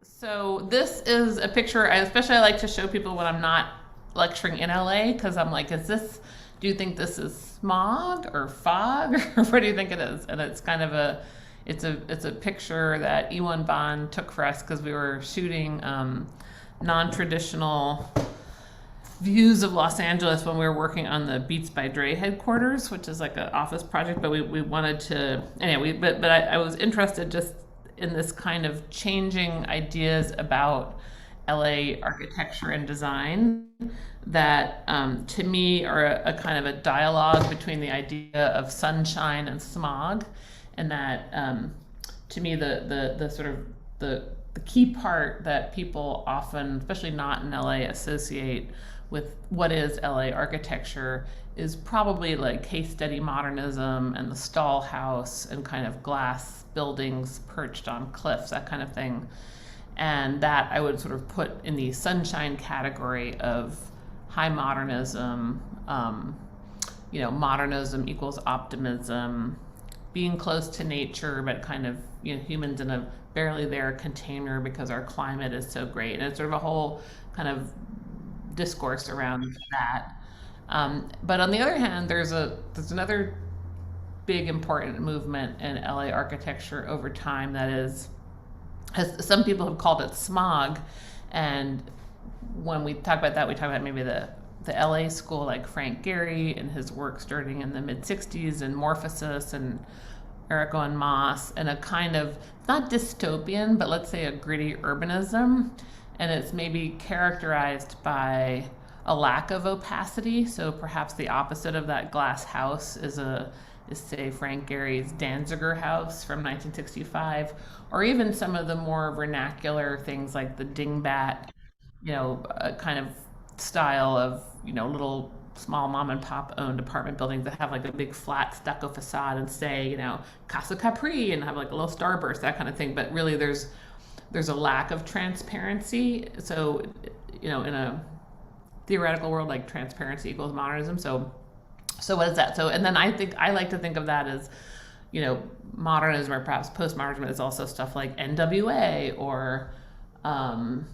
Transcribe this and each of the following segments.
So this is a picture I especially like to show people when I'm not lecturing in LA because I'm like, do you think this is smog or fog or what do you think it is? And it's kind of it's a picture that Ewan Bond took for us because we were shooting non-traditional views of Los Angeles when we were working on the Beats by Dre headquarters, which is like an office project. But we wanted to anyway. But I was interested just in this kind of changing ideas about LA architecture and design that to me are a kind of a dialogue between the idea of sunshine and smog, and that to me the sort of the key part that people often, especially not in LA, associate with what is LA architecture is probably like case study modernism and the stall house and kind of glass buildings perched on cliffs, that kind of thing. And that I would sort of put in the sunshine category of high modernism. Modernism equals optimism, being close to nature, but kind of humans in a barely there container because our climate is so great. And it's sort of a whole kind of discourse around that. But on the other hand, there's another big important movement in LA architecture over time that is, as some people have called it, smog. And when we talk about that, we talk about maybe the LA school, like Frank Gehry and his work starting in the mid 60s, and Morphosis and Errico and Moss, and a kind of not dystopian, but let's say a gritty urbanism. And it's maybe characterized by a lack of opacity. So perhaps the opposite of that glass house is say Frank Gehry's Danziger house from 1965, or even some of the more vernacular things like the dingbat, kind of style of little small mom and pop owned apartment buildings that have like a big flat stucco facade and say Casa Capri and have like a little starburst, that kind of thing. But really, there's a lack of transparency. So in a theoretical world, like transparency equals modernism. So what is that? So, and then I like to think of that as, modernism or perhaps postmodernism is also stuff like NWA or, some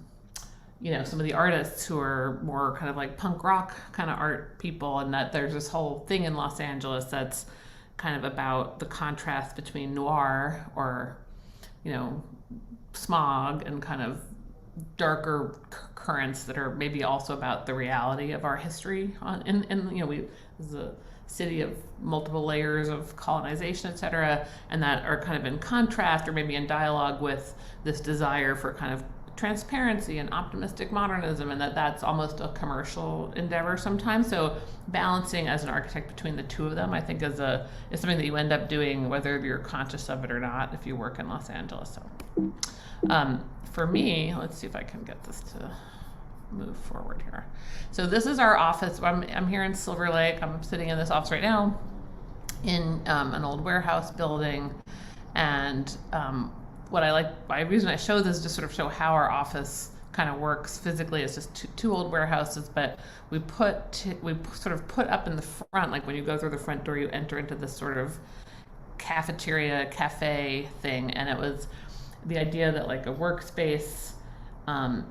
of the artists who are more kind of like punk rock kind of art people, and that there's this whole thing in Los Angeles that's kind of about the contrast between noir or, smog and kind of darker currents that are maybe also about the reality of our history we this is a city of multiple layers of colonization, et cetera, and that are kind of in contrast or maybe in dialogue with this desire for kind of transparency and optimistic modernism, and that's almost a commercial endeavor sometimes. So balancing as an architect between the two of them, I think, is something that you end up doing whether you're conscious of it or not if you work in Los Angeles. So for me, let's see if I can get this to move forward here. So this is our office. I'm here in Silver Lake. I'm sitting in this office right now in an old warehouse building. And what I like, the reason I show this is to sort of show how our office kind of works physically. It's just two old warehouses, but we sort of put up in the front, like when you go through the front door, you enter into this sort of cafeteria, cafe thing. And it was the idea that like a workspace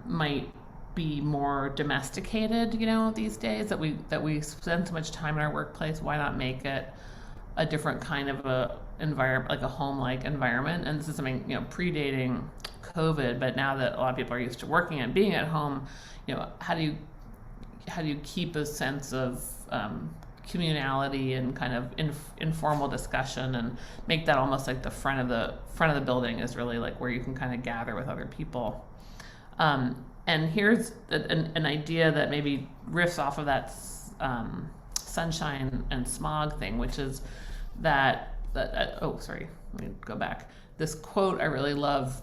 might be more domesticated, these days, that we spend so much time in our workplace. Why not make it a different kind of a environment, like a home-like environment? And this is something predating COVID, but now that a lot of people are used to working and being at home, how do you keep a sense of communality and kind of informal discussion, and make that almost like the front of the building is really like where you can kind of gather with other people. And here's an idea that maybe riffs off of that sunshine and smog thing, which is that oh, sorry, let me go back. This quote I really love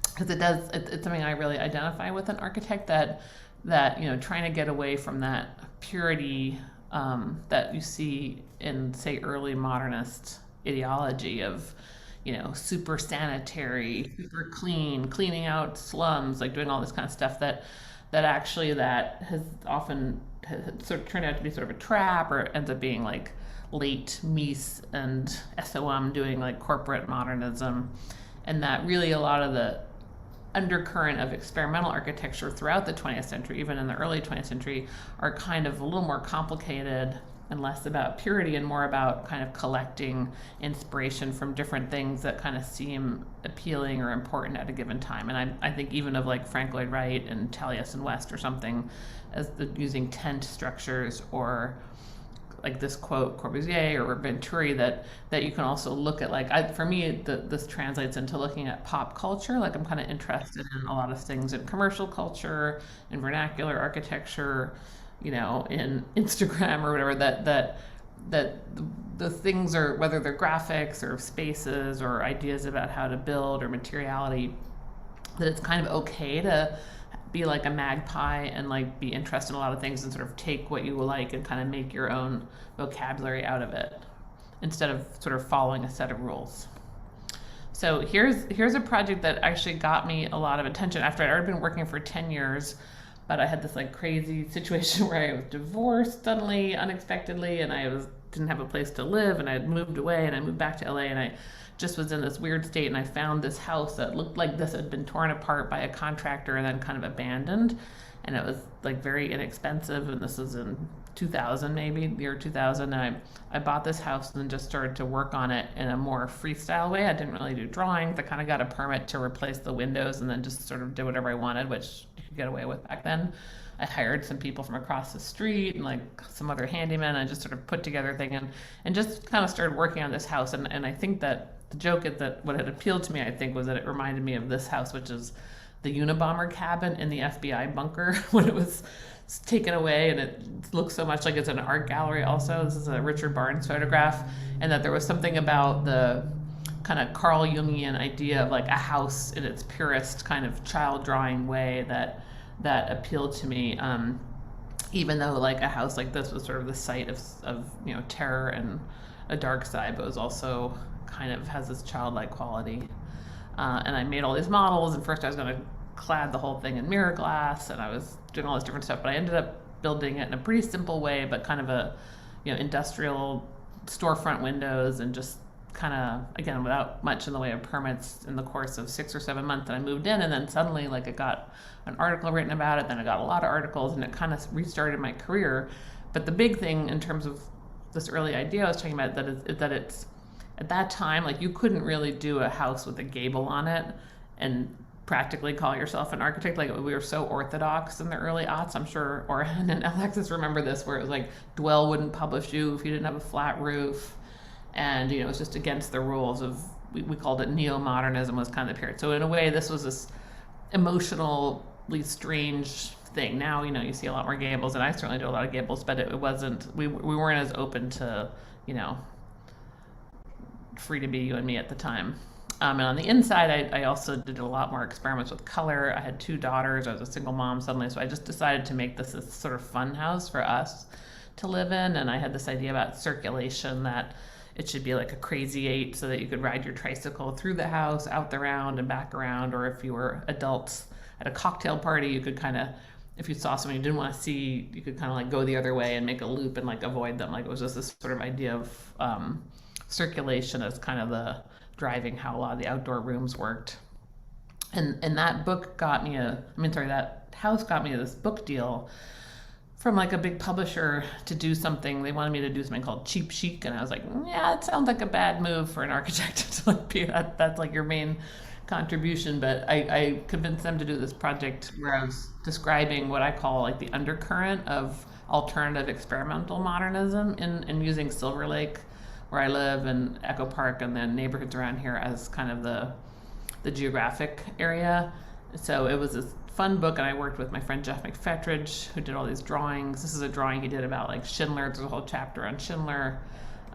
because it's something I really identify with, an architect that trying to get away from that purity that you see in, say, early modernist ideology of super sanitary, super clean, cleaning out slums, like doing all this kind of stuff that actually that has often sort of turned out to be sort of a trap, or ends up being like late Mies and SOM doing like corporate modernism. And that really a lot of undercurrent of experimental architecture throughout the 20th century, even in the early 20th century, are kind of a little more complicated and less about purity and more about kind of collecting inspiration from different things that kind of seem appealing or important at a given time. And I think even of like Frank Lloyd Wright and Taliesin West or something, as using tent structures, or like this quote Corbusier or Venturi, that you can also look at, like, for me this translates into looking at pop culture. Like I'm kind of interested in a lot of things in commercial culture, in vernacular architecture, in Instagram or whatever, that the things are, whether they're graphics or spaces or ideas about how to build or materiality, that it's kind of okay to be like a magpie and like be interested in a lot of things and sort of take what you like and kind of make your own vocabulary out of it instead of sort of following a set of rules. So here's a project that actually got me a lot of attention after I'd already been working for 10 years. But I had this like crazy situation where I was divorced suddenly, unexpectedly, and didn't have a place to live, and I had moved away, and I moved back to LA, and I just was in this weird state, and I found this house that looked like this had been torn apart by a contractor and then kind of abandoned, and it was like very inexpensive, and this was in 2000, maybe the year 2000, and I bought this house and then just started to work on it in a more freestyle way. I didn't really do drawings. I kind of got a permit to replace the windows and then just sort of did whatever I wanted, which you could get away with back then. I hired some people from across the street and like some other handyman. I just sort of put together a thing and just kind of started working on this house. And I think that the joke is that what had appealed to me, I think, was that it reminded me of this house, which is the Unabomber cabin in the FBI bunker when it was taken away, and it looks so much like it's an art gallery also. This is a Richard Barnes photograph, and that there was something about the kind of Carl Jungian idea of like a house in its purest kind of child drawing way that appealed to me, even though like a house like this was sort of the site of terror and a dark side, but was also kind of has this childlike quality. And I made all these models, and first I was going to clad the whole thing in mirror glass, and I was doing all this different stuff, but I ended up building it in a pretty simple way, but kind of a industrial storefront windows, and just kind of, again, without much in the way of permits, in the course of 6 or 7 months that I moved in. And then suddenly like I got an article written about it, then I got a lot of articles, and it kind of restarted my career. But the big thing in terms of this early idea I was talking about, that it's at that time, like you couldn't really do a house with a gable on it and practically call yourself an architect. Like we were so orthodox in the early aughts. I'm sure Oren and Alexis remember this, where it was like Dwell wouldn't publish you if you didn't have a flat roof, and it was just against the rules of, we called it neo-modernism, was kind of the period. So in a way, this was this emotionally strange thing. Now you see a lot more gables, and I certainly do a lot of gables, but it wasn't, we weren't as open to free to be you and me at the time. And on the inside, I also did a lot more experiments with color. I had 2 daughters. I was a single mom suddenly, so I just decided to make this sort of fun house for us to live in. And I had this idea about circulation, that it should be like a crazy 8, so that you could ride your tricycle through the house, out the round and back around. Or if you were adults at a cocktail party, you could kind of, if you saw someone you didn't want to see, you could kind of like go the other way and make a loop and like avoid them. Like it was just this sort of idea of circulation as kind of the driving how a lot of the outdoor rooms worked. And that book got me that house got me this book deal from like a big publisher to do something. They wanted me to do something called Cheap Chic, and I was like, yeah, it sounds like a bad move for an architect to like be that's like your main contribution. But I convinced them to do this project where I was describing what I call like the undercurrent of alternative experimental modernism in using Silver Lake, where I live, and Echo Park, and then neighborhoods around here as kind of the geographic area. So it was a fun book, and I worked with my friend Jeff McFetridge, who did all these drawings. This is a drawing he did about like Schindler. There's a whole chapter on Schindler.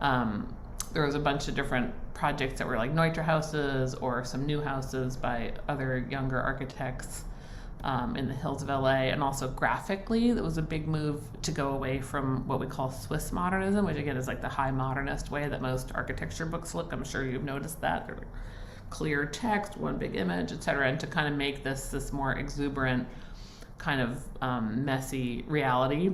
There was a bunch of different projects that were like Neutra houses or some new houses by other younger architects in the hills of LA. And also graphically, that was a big move to go away from what we call Swiss modernism, which again is like the high modernist way that most architecture books look. I'm sure you've noticed that. They're like clear text, one big image, etc., and to kind of make this more exuberant, kind of messy reality,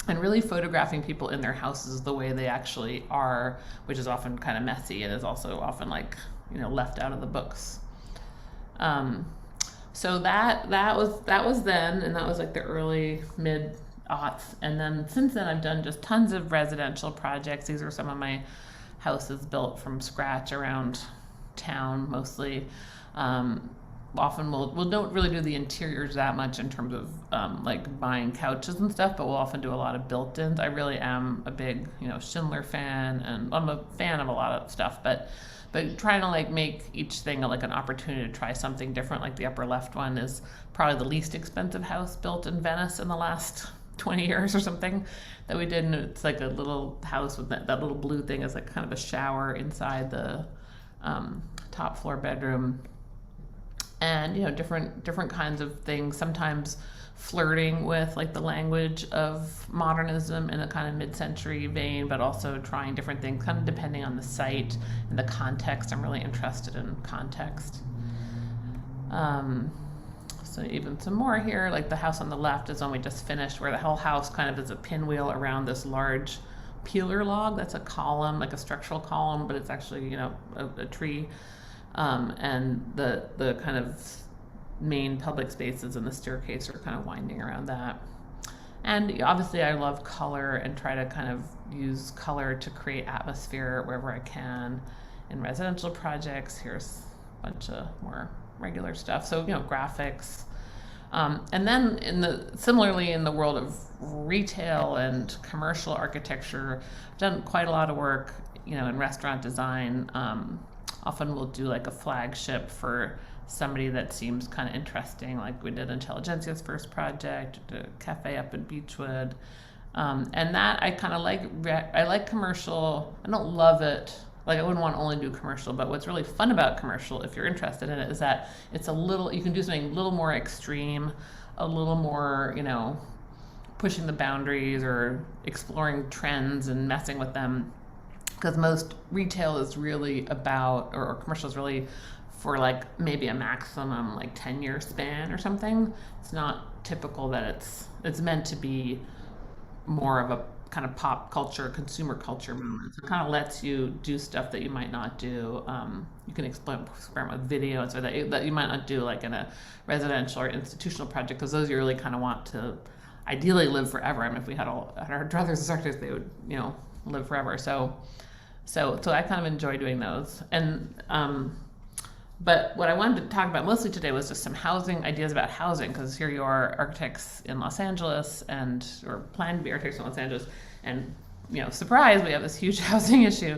and really photographing people in their houses the way they actually are, which is often kind of messy and is also often like left out of the books. So that was then, and that was like the early mid aughts. And then since then, I've done just tons of residential projects. These are some of my houses built from scratch around town, mostly. Um, Often we'll don't really do the interiors that much in terms of like buying couches and stuff, but we'll often do a lot of built-ins. I really am a big Schindler fan, and I'm a fan of a lot of stuff, but trying to like make each thing like an opportunity to try something different. Like the upper left one is probably the least expensive house built in Venice in the last 20 years or something that we did. And it's like a little house with that little blue thing is like kind of a shower inside the top floor bedroom. And different kinds of things, sometimes flirting with like the language of modernism in a kind of mid-century vein, but also trying different things kind of depending on the site and the context. I'm really interested in context. So even some more here, like the house on the left is one we just finished, where the whole house kind of is a pinwheel around this large peeler log. That's a column, like a structural column, but it's actually a tree. And the kind of main public spaces and the staircase are kind of winding around that. And obviously I love color and try to kind of use color to create atmosphere wherever I can in residential projects. Here's a bunch of more regular stuff. So, graphics. And then similarly in the world of retail and commercial architecture, I've done quite a lot of work, in restaurant design. Often we'll do like a flagship for somebody that seems kind of interesting, like we did Intelligentsia's first project, a cafe up in Beechwood. And that I kind of like. I like commercial. I don't love it. Like I wouldn't want to only do commercial, but what's really fun about commercial, if you're interested in it, is that it's you can do something a little more extreme, a little more, pushing the boundaries or exploring trends and messing with them. Because most retail is really about, or commercial is really for like maybe a maximum like 10-year span or something. It's not typical that it's meant to be more of a kind of pop culture, consumer culture moment. So it kind of lets you do stuff that you might not do. You can experiment with video and so that you might not do like in a residential or institutional project, because those you really kind of want to ideally live forever. I mean, if we had our druthers as architects, they would live forever. So I kind of enjoy doing those. And but what I wanted to talk about mostly today was just some housing ideas about housing, because here you are, architects in Los Angeles, or plan to be architects in Los Angeles, and surprise, we have this huge housing issue.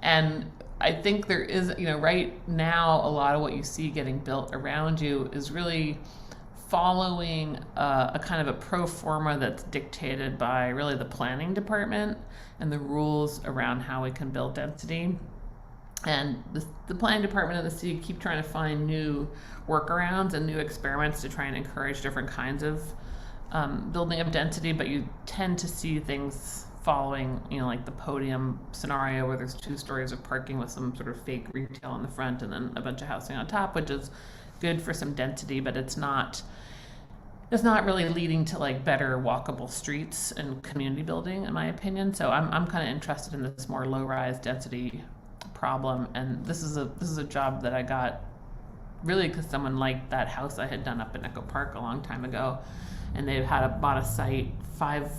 And I think there is, right now, a lot of what you see getting built around you is really following a kind of a pro forma that's dictated by really the planning department and the rules around how we can build density. And the planning department and the city keep trying to find new workarounds and new experiments to try and encourage different kinds of building of density, but you tend to see things following, like the podium scenario where there's 2 stories of parking with some sort of fake retail in the front and then a bunch of housing on top, which is good for some density, but it's not really leading to like better walkable streets and community building, in my opinion. So I'm kind of interested in this more low-rise density problem, and this is a job that I got really because someone liked that house I had done up in Echo Park a long time ago, and they bought a site, five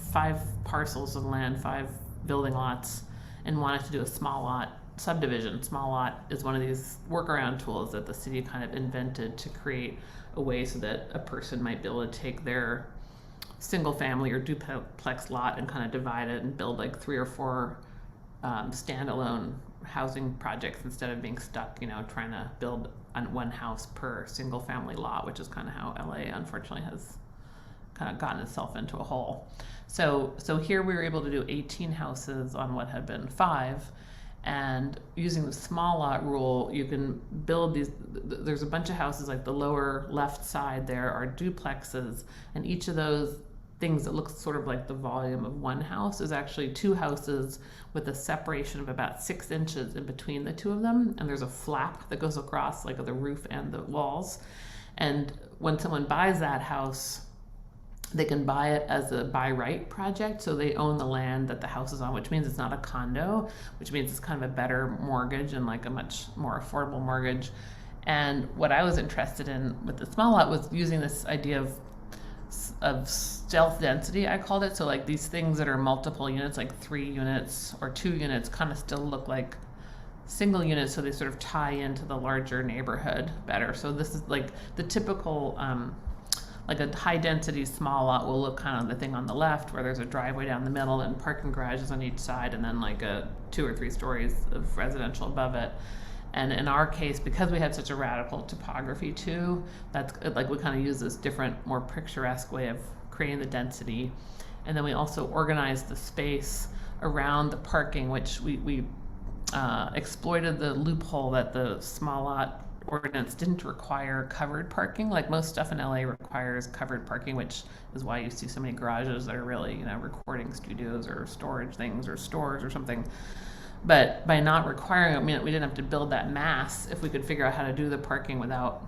parcels of land, 5 building lots, and wanted to do a small lot subdivision. Small lot is one of these workaround tools that the city kind of invented to create a way so that a person might be able to take their single family or duplex lot and kind of divide it and build like 3 or 4 standalone housing projects instead of being stuck, trying to build on one house per single family lot, which is kind of how LA unfortunately has kind of gotten itself into a hole. So here we were able to do 18 houses on what had been 5. And using the small lot rule, you can build these. There's a bunch of houses, like the lower left side there are duplexes, and each of those things that looks sort of like the volume of one house is actually 2 houses with a separation of about 6 inches in between the 2 of them. And there's a flap that goes across like the roof and the walls. And when someone buys that house, they can buy it as a by right project, so they own the land that the house is on, which means it's not a condo, which means it's kind of a better mortgage and like a much more affordable mortgage. And what I was interested in with the small lot was using this idea of stealth density, I called it. So like these things that are multiple units, like 3 units or 2 units, kind of still look like single units, so they sort of tie into the larger neighborhood better. So this is like the typical, like a high density small lot will look kind of the thing on the left where there's a driveway down the middle and parking garages on each side, and then like a 2 or 3 stories of residential above it. And in our case, because we had such a radical topography too, that's like we kind of use this different, more picturesque way of creating the density. And then we also organized the space around the parking, which we exploited the loophole that the small lot ordinance didn't require covered parking. Like most stuff in LA requires covered parking, which is why you see so many garages that are really, recording studios or storage things or stores or something. But by not requiring it, I mean, we didn't have to build that mass if we could figure out how to do the parking without,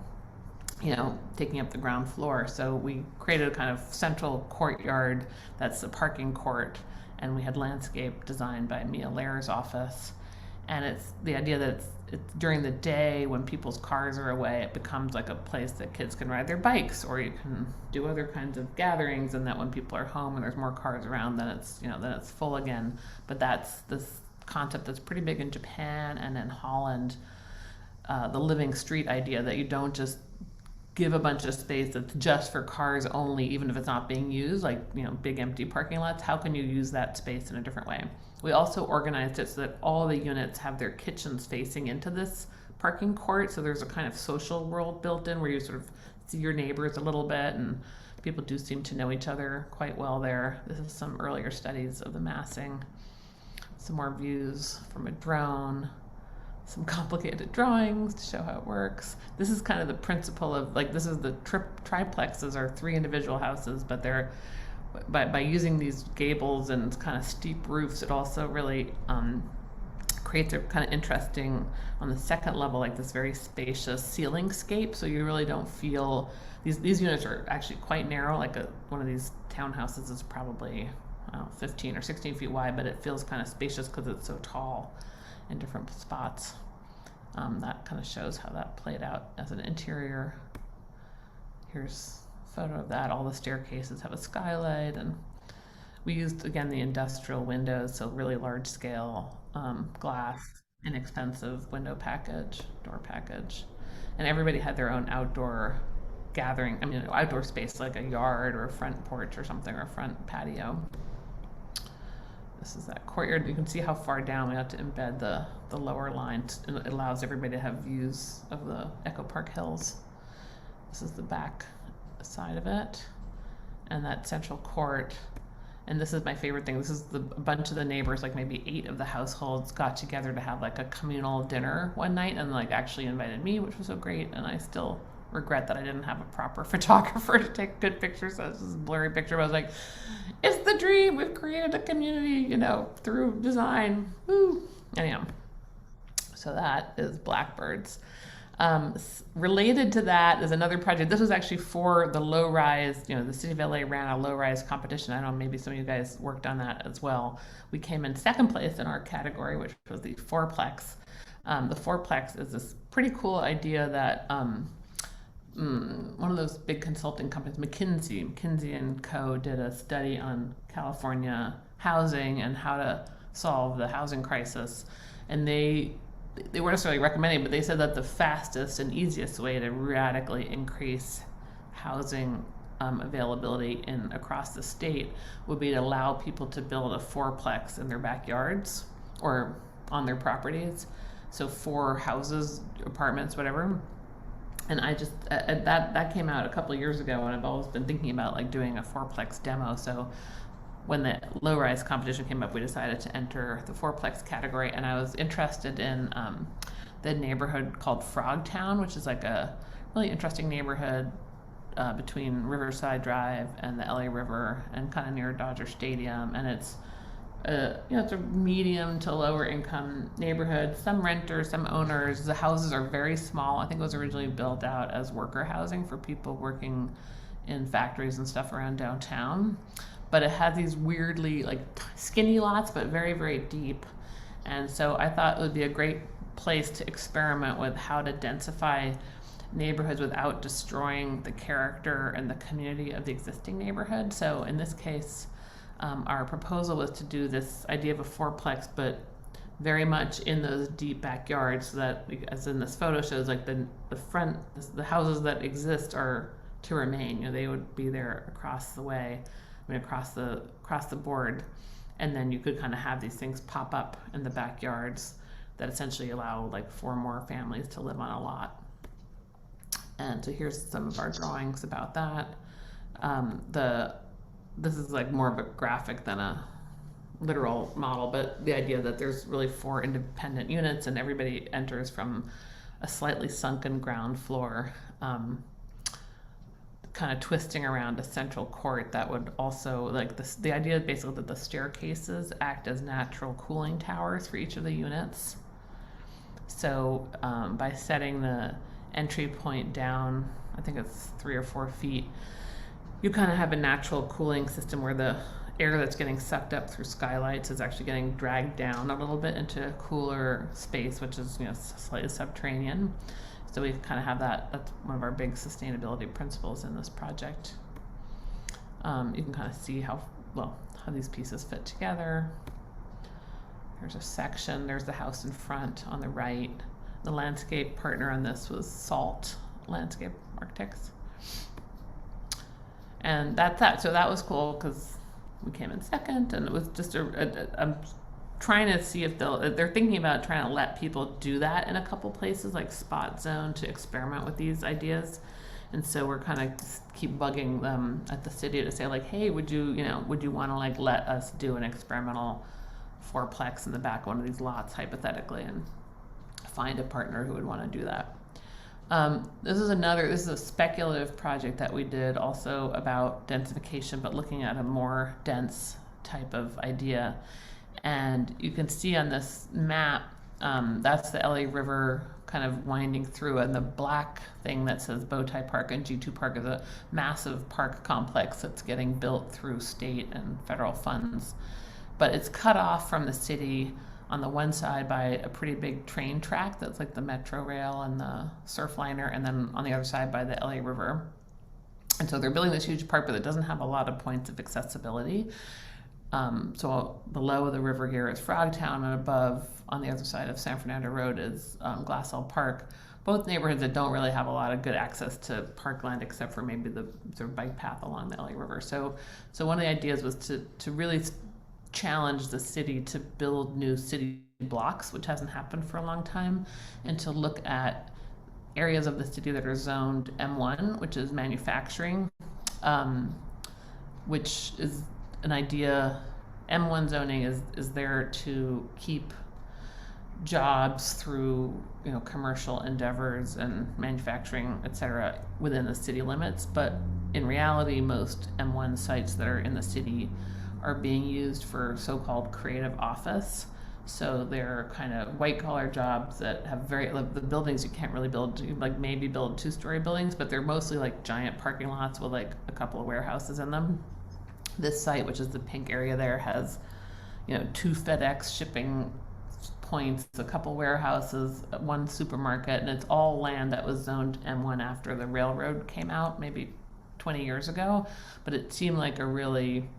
taking up the ground floor. So we created a kind of central courtyard that's the parking court, and we had landscape designed by Mia Lair's office. And it's the idea that it's during the day when people's cars are away, it becomes like a place that kids can ride their bikes, or you can do other kinds of gatherings, and that when people are home and there's more cars around, then it's full again. But that's this concept that's pretty big in Japan and in Holland, the living street idea that you don't just give a bunch of space that's just for cars only, even if it's not being used, like big empty parking lots. How can you use that space in a different way? We also organized it so that all the units have their kitchens facing into this parking court, so there's a kind of social world built in where you sort of see your neighbors a little bit, and people do seem to know each other quite well there. This is some earlier studies of the massing. Some more views from a drone, some complicated drawings to show how it works. This is kind of the principle of, like, this is the triplexes are 3 individual houses, but they're, by using these gables and kind of steep roofs, it also really creates a kind of interesting, on the second level, like this very spacious ceiling scape. So you really don't feel, these units are actually quite narrow. Like one of these townhouses is probably 15 or 16 feet wide, but it feels kind of spacious because it's so tall in different spots. That kind of shows how that played out as an interior. Here's a photo of that. All the staircases have a skylight, and we used, again, the industrial windows, so really large scale glass, inexpensive window package, door package. And everybody had their own outdoor outdoor space, like a yard or a front porch or something, or a front patio. This is that courtyard. You can see how far down we have to embed the lower line. It allows everybody to have views of the Echo Park Hills. This is the back side of it, and that central court. And this is my favorite thing. This is a bunch of the neighbors, like maybe 8 of the households, got together to have like a communal dinner one night, and like actually invited me, which was so great. And I still regret that I didn't have a proper photographer to take good pictures. So this is a blurry picture, but I was like, it's the dream. We've created a community, through design. Woo. Anyhow, so that is Blackbirds. Related to that is another project. This was actually for the low rise, the city of LA ran a low rise competition. I don't know, maybe some of you guys worked on that as well. We came in second place in our category, which was the fourplex. The fourplex is this pretty cool idea that one of those big consulting companies, McKinsey and Co. did a study on California housing and how to solve the housing crisis. And they weren't necessarily recommending, but they said that the fastest and easiest way to radically increase housing availability across the state would be to allow people to build a fourplex in their backyards or on their properties. So 4 houses, apartments, whatever. And I just, that came out a couple of years ago, and I've always been thinking about like doing a fourplex demo. So when the low-rise competition came up, we decided to enter the fourplex category, and I was interested in the neighborhood called Frogtown, which is like a really interesting neighborhood between Riverside Drive and the LA River, and kind of near Dodger Stadium. And it's it's a medium to lower income neighborhood. Some renters, some owners. The houses are very small. I think it was originally built out as worker housing for people working in factories and stuff around downtown. But it has these weirdly like skinny lots, but very, very deep. And so I thought it would be a great place to experiment with how to densify neighborhoods without destroying the character and the community of the existing neighborhood. So in this case, our proposal was to do this idea of a fourplex, but very much in those deep backyards, so that, as in this photo shows, like the front, the houses that exist are to remain. You know, they would be there across the way, I mean, across the board, and then you could kind of have these things pop up in the backyards that essentially allow like 4 more families to live on a lot. And so here's some of our drawings about that. This is like more of a graphic than a literal model, but the idea that there's really 4 independent units and everybody enters from a slightly sunken ground floor, kind of twisting around a central court that would also, like, the idea basically that the staircases act as natural cooling towers for each of the units. So by setting the entry point down, I think it's 3 or 4 feet, you kind of have a natural cooling system where the air that's getting sucked up through skylights is actually getting dragged down a little bit into a cooler space, which is, you know, slightly subterranean. So we kind of have that. That's one of our big sustainability principles in this project. You can kind of see how these pieces fit together. There's a section. There's the house in front on the right. The landscape partner on this was Salt Landscape Architects. And that's that. So that was cool because we came in second, and it was just I'm trying to see if they're thinking about trying to let people do that in a couple places, like Spot Zone, to experiment with these ideas. And so we're kind of keep bugging them at the city to say, like, hey, would you want to like let us do an experimental fourplex in the back of one of these lots hypothetically, and find a partner who would want to do that. This is a speculative project that we did also about densification, but looking at a more dense type of idea. And you can see on this map, that's the LA River kind of winding through, and the black thing that says Bowtie Park and G2 Park is a massive park complex that's getting built through state and federal funds. But it's cut off from the city on the one side by a pretty big train track that's like the Metro Rail and the Surfliner, and then on the other side by the LA River. And so they're building this huge park, but it doesn't have a lot of points of accessibility. So below the river here is Frogtown, and above on the other side of San Fernando Road is Glassell Park. Both neighborhoods that don't really have a lot of good access to parkland, except for maybe the sort of bike path along the LA River. So one of the ideas was to really challenge the city to build new city blocks, which hasn't happened for a long time, and to look at areas of the city that are zoned M1, which is manufacturing, which is an idea. M1 zoning is there to keep jobs through, you know, commercial endeavors and manufacturing, et cetera, within the city limits. But in reality, most M1 sites that are in the city are being used for so-called creative office. So they're kind of white-collar jobs that have the buildings you can't really build, like maybe build 2-story buildings, but they're mostly like giant parking lots with like a couple of warehouses in them. This site, which is the pink area there, has, you know, 2 FedEx shipping points, a couple warehouses, 1 supermarket, and it's all land that was zoned M1 after the railroad came out maybe 20 years ago. But it seemed like a really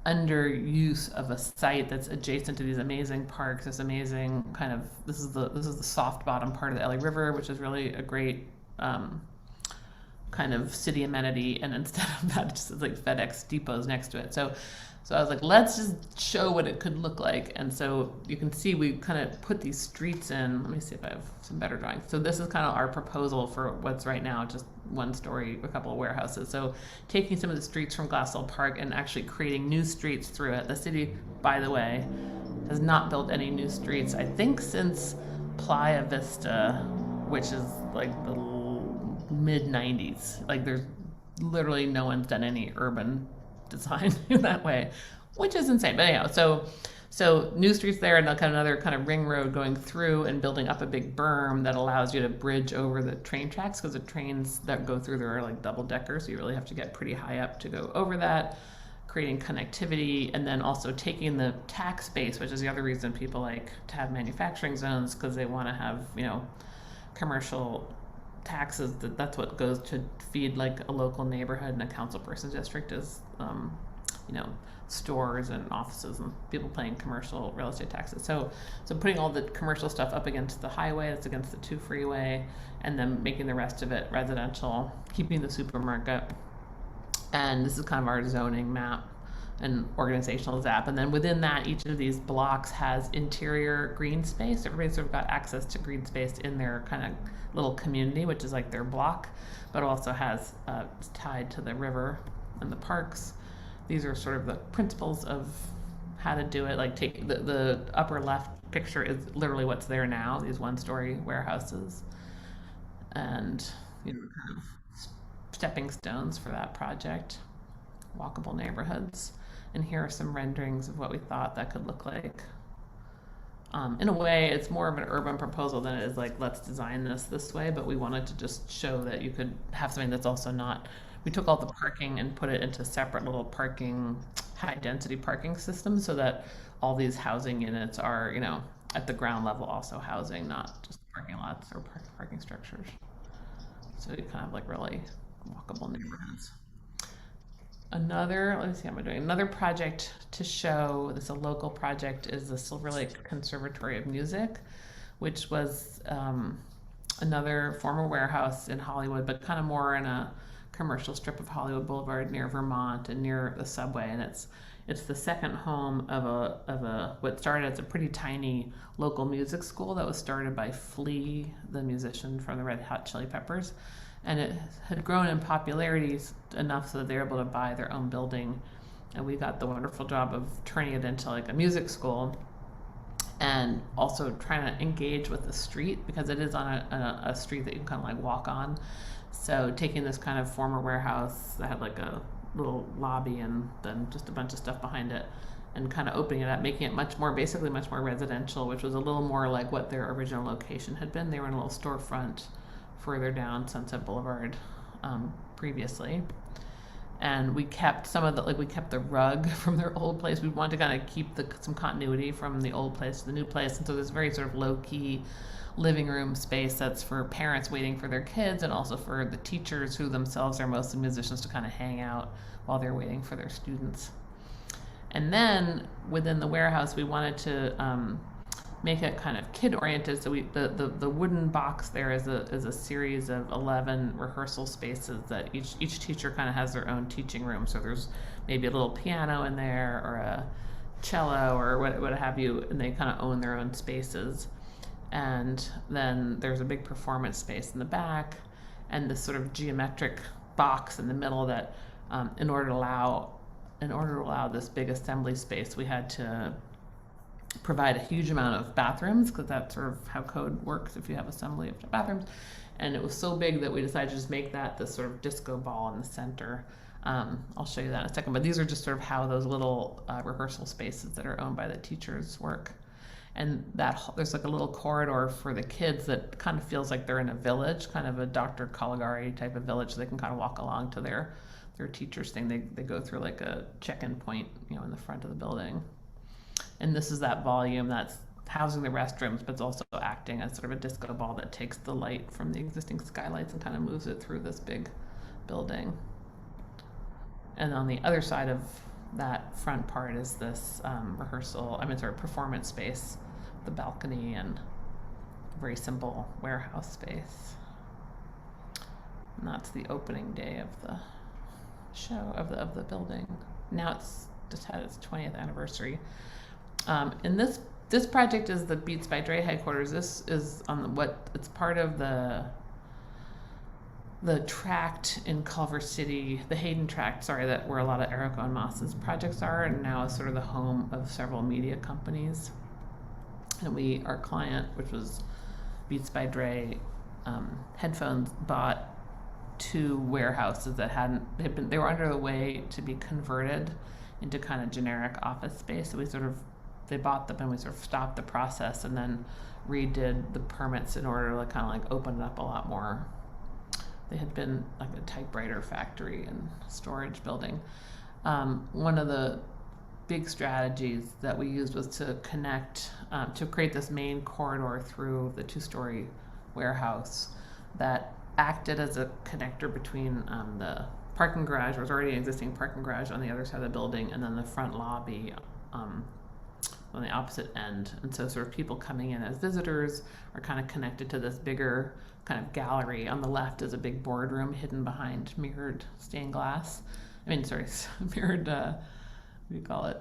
underuse of a site that's adjacent to these amazing parks, this amazing kind of, this is the soft bottom part of the LA River, which is really a great kind of city amenity, and instead of that, it's just like FedEx depots next to it. So I was like, let's just show what it could look like. And so you can see we kind of put these streets in. Let me see if I have some better drawings. So this is kind of our proposal for what's right now just 1 story, a couple of warehouses. So taking some of the streets from Glassell Park and actually creating new streets through it. The city, by the way, has not built any new streets, I think, since Playa Vista, which is like the mid-90s. Like, there's literally no one's done any urban design in that way, which is insane. But anyhow, so new streets there, and kind of another kind of ring road going through and building up a big berm that allows you to bridge over the train tracks, because the trains that go through there are like double deckers, so you really have to get pretty high up to go over that. creating connectivity, and then also taking the tax base, which is the other reason people like to have manufacturing zones, because they want to have, commercial taxes. That's what goes to feed like a local neighborhood, and a council person district is, stores and offices and people paying commercial real estate taxes. So putting all the commercial stuff up against the highway, that's against the 2 freeway, and then making the rest of it residential, keeping the supermarket. And this is kind of our zoning map and organizational zap. And then within that, each of these blocks has interior green space. Everybody's sort of got access to green space in their kind of little community, which is like their block, but also has tied to the river and the parks. These are sort of the principles of how to do it. Like take the upper left picture is literally what's there now, these 1-story warehouses. And kind of stepping stones for that project, walkable neighborhoods. And here are some renderings of what we thought that could look like. In a way, it's more of an urban proposal than it is like, let's design this way, but we wanted to just show that you could have something that's also not, we took all the parking and put it into separate little parking, high density parking systems, so that all these housing units are, at the ground level also housing, not just parking lots or parking structures. So you kind of like really walkable neighborhoods. Let me see how I'm doing. Another project to show, this is a local project, is the Silver Lake Conservatory of Music, which was another former warehouse in Hollywood, but kind of more in a commercial strip of Hollywood Boulevard near Vermont and near the subway. And it's the second home of a what started as a pretty tiny local music school that was started by Flea, the musician from the Red Hot Chili Peppers. And it had grown in popularity enough so that they were able to buy their own building. And we got the wonderful job of turning it into like a music school, and also trying to engage with the street, because it is on a street that you can kind of like walk on. So taking this kind of former warehouse that had like a little lobby and then just a bunch of stuff behind it, and kind of opening it up, making it basically much more residential, which was a little more like what their original location had been. They were in a little storefront further down Sunset Boulevard previously. And we kept we kept the rug from their old place. We wanted to kind of keep some continuity from the old place to the new place. And so there's very sort of low-key living room space that's for parents waiting for their kids, and also for the teachers, who themselves are mostly musicians, to kind of hang out while they're waiting for their students. And then within the warehouse, we wanted to make it kind of kid-oriented. So the wooden box there is a series of 11 rehearsal spaces that each teacher kind of has their own teaching room. So there's maybe a little piano in there, or a cello, or what have you, and they kind of own their own spaces. And then there's a big performance space in the back, and this sort of geometric box in the middle that, in order to allow this big assembly space, we had to provide a huge amount of bathrooms, because that's sort of how code works. If you have assembly, you have to have bathrooms. And it was so big that we decided to just make that this sort of disco ball in the center. I'll show you that in a second, but these are just sort of how those little rehearsal spaces that are owned by the teachers work. And there's like a little corridor for the kids that kind of feels like they're in a village, kind of a Dr. Caligari type of village, so they can kind of walk along to their teachers thing. They go through like a check-in point, in the front of the building. And this is that volume that's housing the restrooms, but it's also acting as sort of a disco ball that takes the light from the existing skylights and kind of moves it through this big building. And on the other side of that front part is this performance space, the balcony, and very simple warehouse space. And that's the opening day of the show of the building. Now it's just had its 20th anniversary. And this project is the Beats by Dre headquarters. This is it's part of the tract in Culver City, the Hayden tract, that where a lot of Eriko and Moss's projects are, and now is sort of the home of several media companies. And our client, which was Beats by Dre headphones, bought 2 warehouses that they were under the way to be converted into kind of generic office space. So they bought them, and we sort of stopped the process and then redid the permits in order to kind of like open it up a lot more. They had been like a typewriter factory and storage building. One of the big strategies that we used was to connect, to create this main corridor through the two-story warehouse that acted as a connector between the parking garage. There was already an existing parking garage on the other side of the building, and then the front lobby on the opposite end. And so sort of people coming in as visitors are kind of connected to this bigger kind of gallery. On the left is a big boardroom hidden behind mirrored stained glass. Mirrored, what do you call it?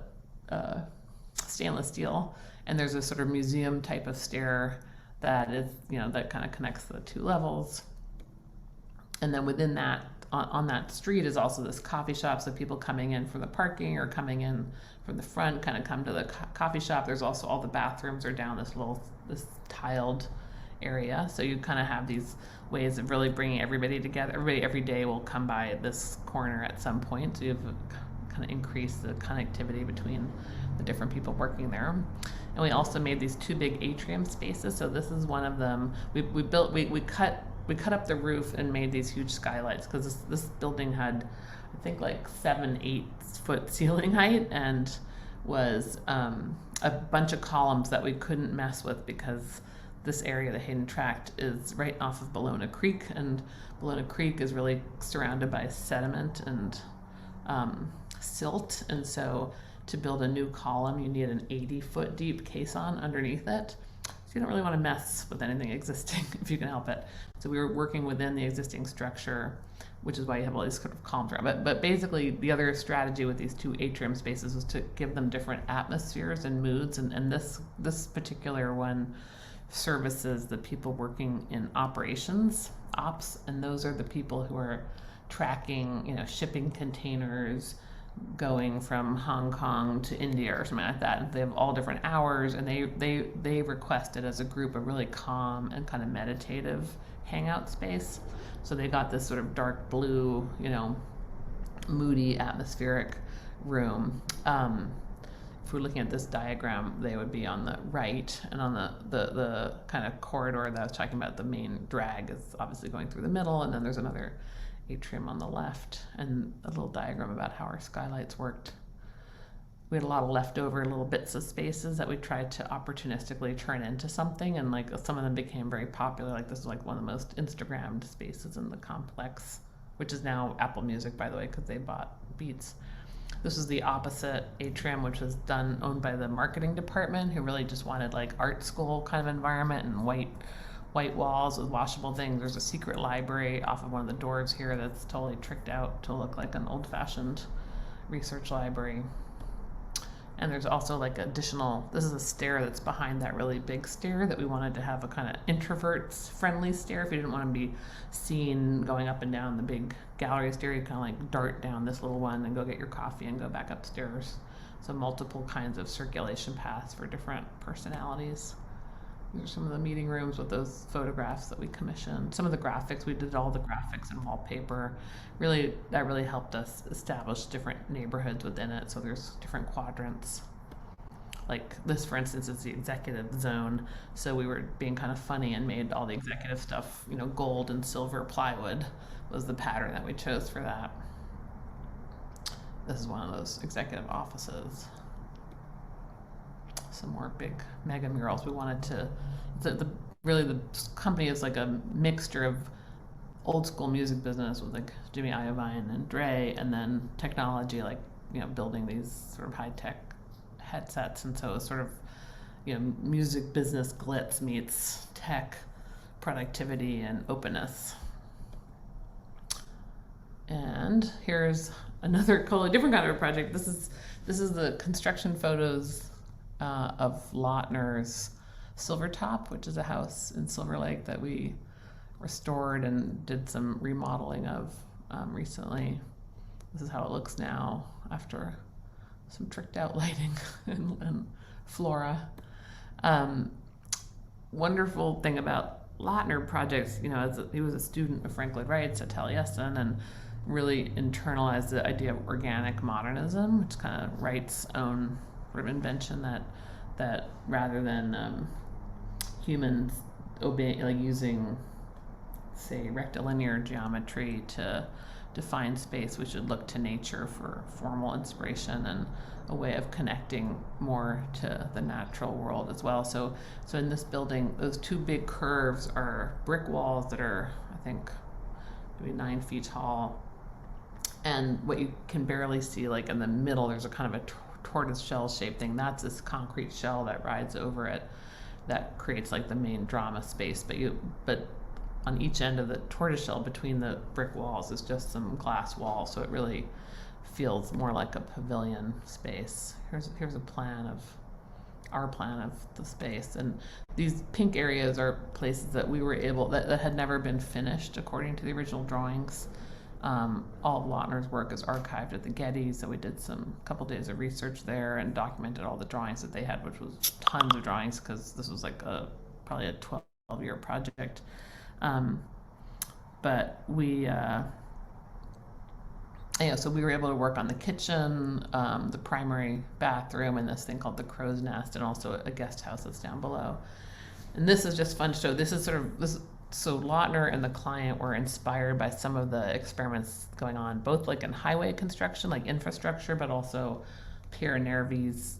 Stainless steel. And there's a sort of museum type of stair that is, that kind of connects the two levels. And then within that, on that street is also this coffee shop. So people coming in from the parking or coming in from the front kind of come to the coffee shop. There's also all the bathrooms are down this tiled area. So you kind of have these ways of really bringing everybody together. Everybody every day will come by this corner at some point. So you have kind of increase the connectivity between the different people working there. And we also made these two big atrium spaces. So this is one of them. We cut up the roof and made these huge skylights because this building had, I think, like 7-8 foot ceiling height and was a bunch of columns that we couldn't mess with because this area, the Hayden Tract, is right off of Bologna Creek, and Bologna Creek is really surrounded by sediment and silt, and so to build a new column you need an 80-foot deep caisson underneath it. So you don't really want to mess with anything existing if you can help it. So we were working within the existing structure, which is why you have all these sort of columns around. But basically the other strategy with these two atrium spaces was to give them different atmospheres and moods, and this particular one services the people working in ops, and those are the people who are tracking, shipping containers going from Hong Kong to India or something like that. And they have all different hours, and they requested as a group a really calm and kind of meditative hangout space. So they got this sort of dark blue, moody atmospheric room. If we're looking at this diagram, they would be on the right, and on the kind of corridor that I was talking about, the main drag is obviously going through the middle, and then there's another atrium on the left, and a little diagram about how our skylights worked. We had a lot of leftover little bits of spaces that we tried to opportunistically turn into something, and like some of them became very popular. Like this is like one of the most Instagrammed spaces in the complex, which is now Apple Music, by the way, because they bought Beats. This is the opposite atrium, which was owned by the marketing department, who really just wanted like art school kind of environment and white walls with washable things. There's a secret library off of one of the doors here that's totally tricked out to look like an old-fashioned research library. And there's also like this is a stair that's behind that really big stair that we wanted to have a kind of introverts friendly stair. If you didn't want to be seen going up and down the big gallery stair, you kind of like dart down this little one and go get your coffee and go back upstairs. So multiple kinds of circulation paths for different personalities. These are some of the meeting rooms with those photographs that we commissioned. Some of the graphics, we did all the graphics and wallpaper. That really helped us establish different neighborhoods within it. So there's different quadrants. Like this, for instance, is the executive zone. So we were being kind of funny and made all the executive stuff, gold and silver plywood was the pattern that we chose for that. This is one of those executive offices. Some more big mega murals. We wanted to, the company is like a mixture of old school music business with like Jimmy Iovine and Dre, and then technology, like building these sort of high tech headsets. And so it's sort of music business glitz meets tech productivity and openness. And here's another totally different kind of a project. This is the construction photos of Lautner's Silvertop, which is a house in Silver Lake that we restored and did some remodeling of recently. This is how it looks now after some tricked out lighting and flora. Wonderful thing about Lautner projects, he was a student of Frank Lloyd Wright's at Taliesin and really internalized the idea of organic modernism, which kind of Wright's own sort of invention that rather than humans using, say, rectilinear geometry to defined space, we should look to nature for formal inspiration and a way of connecting more to the natural world as well. So in this building, those two big curves are brick walls that are, I think, maybe 9 feet tall. And what you can barely see, like in the middle, there's a kind of a tortoise shell shaped thing. That's this concrete shell that rides over it that creates like the main drama space. But on each end of the tortoise shell between the brick walls is just some glass walls. So it really feels more like a pavilion space. Here's a plan of our plan of the space. And these pink areas are places that we were able, that had never been finished according to the original drawings. All of Lautner's work is archived at the Getty, so we did a couple days of research there and documented all the drawings that they had, which was tons of drawings because this was like probably a 12-year project. But we, so we were able to work on the kitchen, the primary bathroom, and this thing called the Crow's Nest, and also a guest house that's down below. And this is just fun to show. This is sort of this. So Lautner and the client were inspired by some of the experiments going on, both like in highway construction, like infrastructure, but also Pierre Nervi's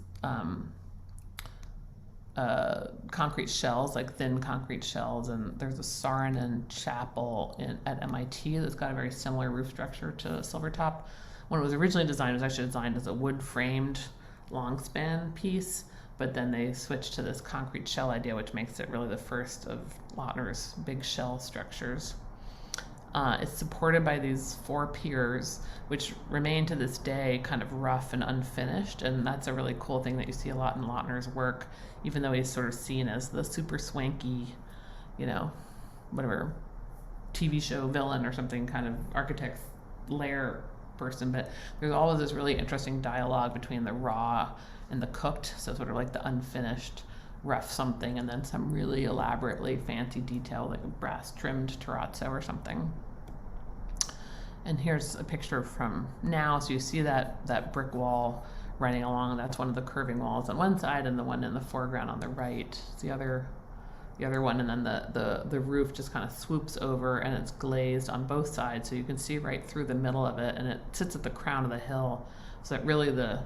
concrete shells, like thin concrete shells. And there's a Saarinen chapel at MIT that's got a very similar roof structure to Silvertop. When it was originally designed, it was actually designed as a wood-framed long span piece. But then they switched to this concrete shell idea, which makes it really the first of Lautner's big shell structures. It's supported by these 4 piers, which remain to this day kind of rough and unfinished. And that's a really cool thing that you see a lot in Lautner's work, even though he's sort of seen as the super swanky, whatever, TV show villain or something, kind of architect's lair person. But there's always this really interesting dialogue between the raw and the cooked, so sort of like the unfinished rough something, and then some really elaborately fancy detail, like a brass trimmed terrazzo or something. And here's a picture from now. So you see that brick wall running along. That's one of the curving walls on one side, and the one in the foreground on the right. It's the other one, and then the roof just kind of swoops over, and it's glazed on both sides, so you can see right through the middle of it, and it sits at the crown of the hill, so that really the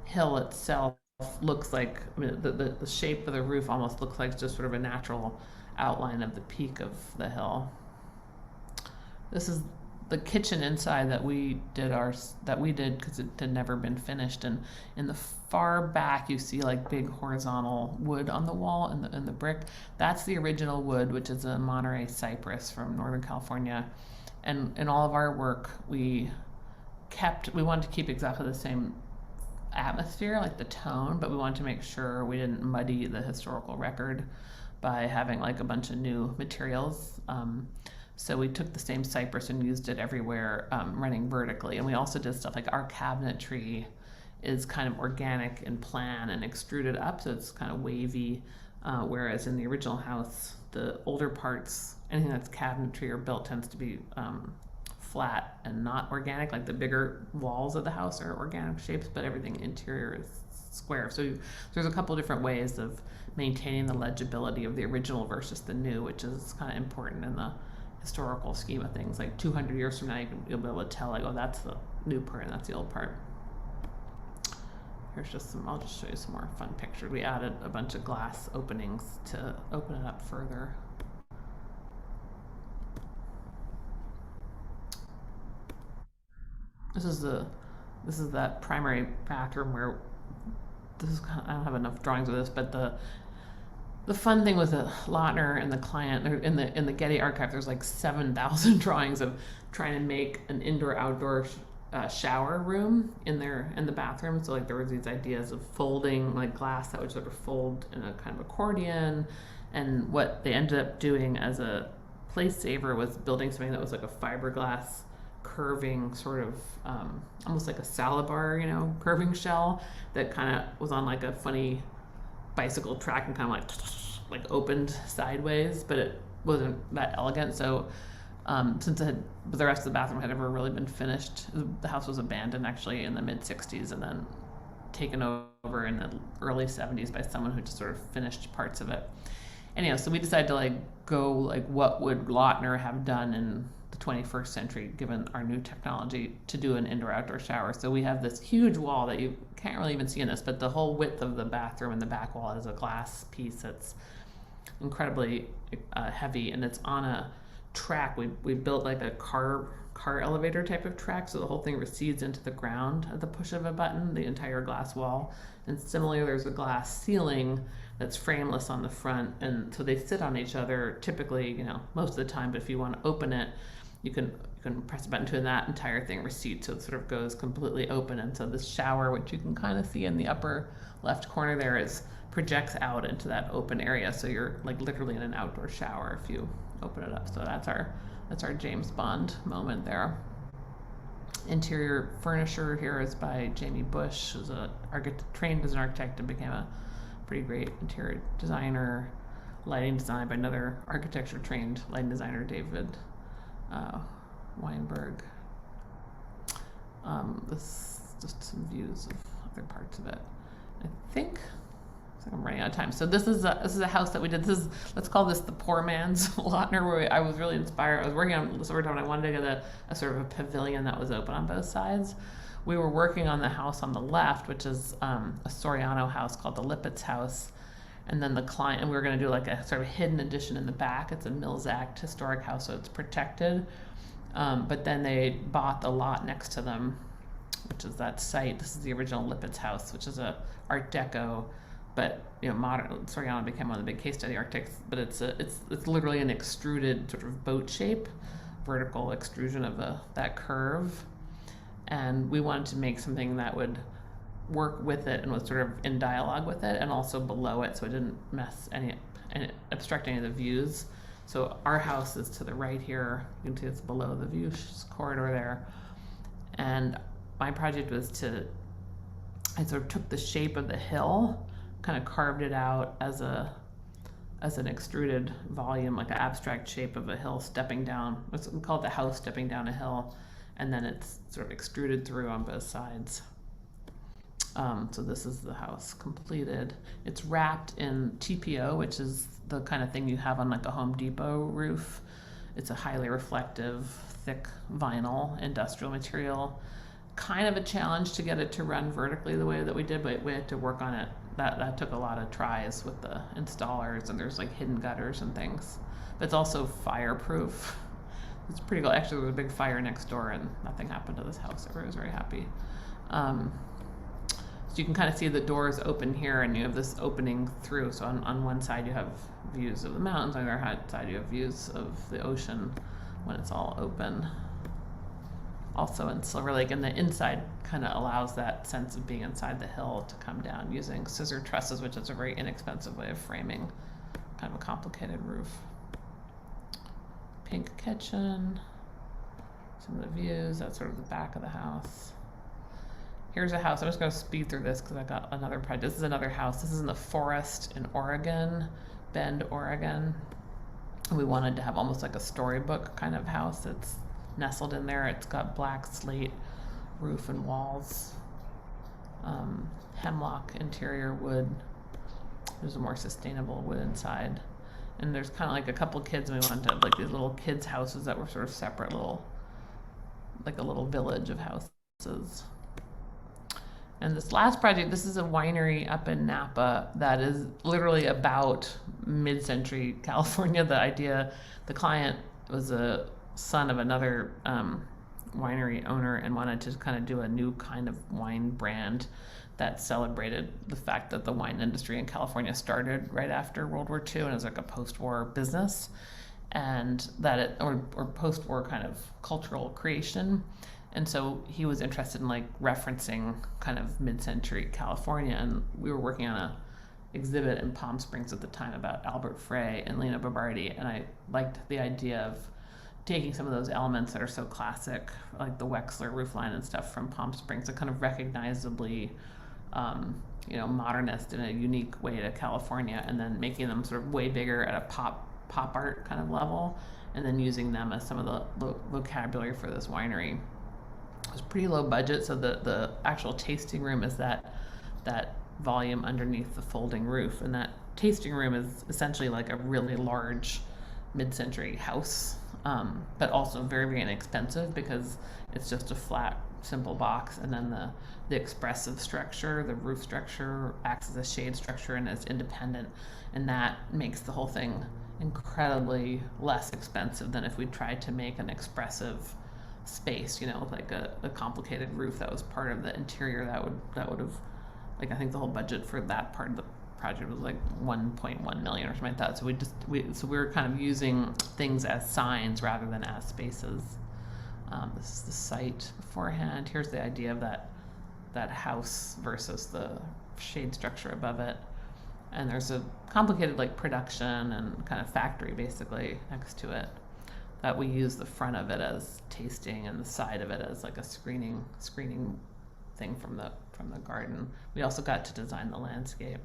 hill itself looks like, the shape of the roof almost looks like just sort of a natural outline of the peak of the hill. This is the kitchen inside that we did because it had never been finished, and in the far back you see like big horizontal wood on the wall and the brick. That's the original wood, which is a Monterey cypress from Northern California. And in all of our work we wanted to keep exactly the same atmosphere, like the tone, but we wanted to make sure we didn't muddy the historical record by having like a bunch of new materials. So we took the same cypress and used it everywhere, running vertically. And we also did stuff like our cabinetry is kind of organic in plan and extruded up, so it's kind of wavy, whereas in the original house, the older parts, anything that's cabinetry or built tends to be flat and not organic. Like the bigger walls of the house are organic shapes, but everything interior is square. So there's a couple different ways of maintaining the legibility of the original versus the new, which is kind of important in the historical scheme of things. Like 200 years from now, you'll be able to tell, like, oh, that's the new part and that's the old part. Here's just I'll just show you some more fun pictures. We added a bunch of glass openings to open it up further. This is that primary bathroom where I don't have enough drawings of this, but the fun thing with the Lautner and the client in the Getty archive, there's like 7,000 drawings of trying to make an indoor-outdoor shower room in the bathroom. So like there was these ideas of folding like glass that would sort of fold in a kind of accordion, and what they ended up doing as a place saver was building something that was like a fiberglass curving sort of almost like a salad bar, curving shell that kind of was on like a funny bicycle track and kind of like opened sideways, but it wasn't that elegant. So since the rest of the bathroom had never really been finished, the house was abandoned actually in the mid-60s and then taken over in the early 70s by someone who just sort of finished parts of it. Anyhow, so we decided to go what would Lautner have done in the 21st century, given our new technology, to do an indoor-outdoor shower. So we have this huge wall that you can't really even see in this, but the whole width of the bathroom and the back wall is a glass piece that's incredibly heavy, and it's on a track. We built like a car elevator type of track, so the whole thing recedes into the ground at the push of a button, the entire glass wall. And similarly, there's a glass ceiling that's frameless on the front, and so they sit on each other typically, most of the time. But if you want to open it, you can press a button to, and that entire thing recedes, so it sort of goes completely open. And so this shower, which you can kind of see in the upper left corner there, projects out into that open area, so you're like literally in an outdoor shower if you open it up. So that's our James Bond moment there. Interior furniture here is by Jamie Bush, who's trained as an architect and became a pretty great interior designer. Lighting design by another architecture trained lighting designer, David Weinberg. This just some views of other parts of it. I think I'm running out of time. So this is a house that we did. Let's call this the poor man's Lautner, where I was really inspired. I was working on this over time, and I wanted to get a sort of a pavilion that was open on both sides. We were working on the house on the left, which is a Soriano house called the Lippett's house. And then and we were going to do like a sort of hidden addition in the back. It's a Mills Act historic house, so it's protected. But then they bought the lot next to them, which is that site. This is the original Lippett's house, which is a Art Deco, but modern. Soriano became one of the big case study architects. But it's literally an extruded sort of boat shape, vertical extrusion of that curve. And we wanted to make something that would work with it and was sort of in dialogue with it, and also below it, so it didn't obstruct any of the views. So our house is to the right here. You can see it's below the view corridor there. And my project was I sort of took the shape of the hill, kind of carved it out as an extruded volume, like an abstract shape of a hill stepping down. We call it the house stepping down a hill, and then it's sort of extruded through on both sides. So this is the house completed. It's wrapped in TPO, which is the kind of thing you have on like a Home Depot roof. It's a highly reflective, thick vinyl industrial material. Kind of a challenge to get it to run vertically the way that we did, but we had to work on it. That took a lot of tries with the installers, and there's like hidden gutters and things. But it's also fireproof. It's pretty cool. Actually, there was a big fire next door, and nothing happened to this house. Everyone was very happy. So you can kind of see the doors open here, and you have this opening through. So on one side you have views of the mountains, on the other side you have views of the ocean when it's all open. Also in Silver Lake, and the inside kind of allows that sense of being inside the hill to come down using scissor trusses, which is a very inexpensive way of framing kind of a complicated roof. Pink kitchen, some of the views, that's sort of the back of the house. Here's a house. I'm just going to speed through this because I got another project. This is another house. This is in the forest in Oregon, Bend, Oregon. And we wanted to have almost like a storybook kind of house. It's nestled in there. It's got black slate roof and walls, hemlock interior wood. There's a more sustainable wood inside. And there's kind of like a couple kids, and we wanted to have like these little kids' houses that were sort of separate, like a little village of houses. And this last project, this is a winery up in Napa that is literally about mid-century California. The client was a son of another winery owner and wanted to kind of do a new kind of wine brand that celebrated the fact that the wine industry in California started right after World War II, and it was like a post-war business, and or post-war kind of cultural creation. And so he was interested in like referencing kind of mid-century California, and we were working on a exhibit in Palm Springs at the time about Albert Frey and Lena Bobardi, and I liked the idea of taking some of those elements that are so classic, like the Wexler roofline and stuff from Palm Springs, and kind of recognizably, modernist in a unique way to California, and then making them sort of way bigger at a pop art kind of level, and then using them as some of the vocabulary for this winery. It was pretty low budget, so the actual tasting room is that volume underneath the folding roof, and that tasting room is essentially like a really large mid-century house, but also very, very inexpensive because it's just a flat, simple box, and then the expressive structure, the roof structure, acts as a shade structure and is independent, and that makes the whole thing incredibly less expensive than if we tried to make an expressive space, like a complicated roof that was part of the interior. That would have, like, I think the whole budget for that part of the project was like 1.1 million or something like that. So we were kind of using things as signs rather than as spaces. This is the site beforehand. Here's the idea of that house versus the shade structure above it. And there's a complicated like production and kind of factory basically next to it that we use the front of it as tasting and the side of it as like a screening thing from the garden. We also got to design the landscape.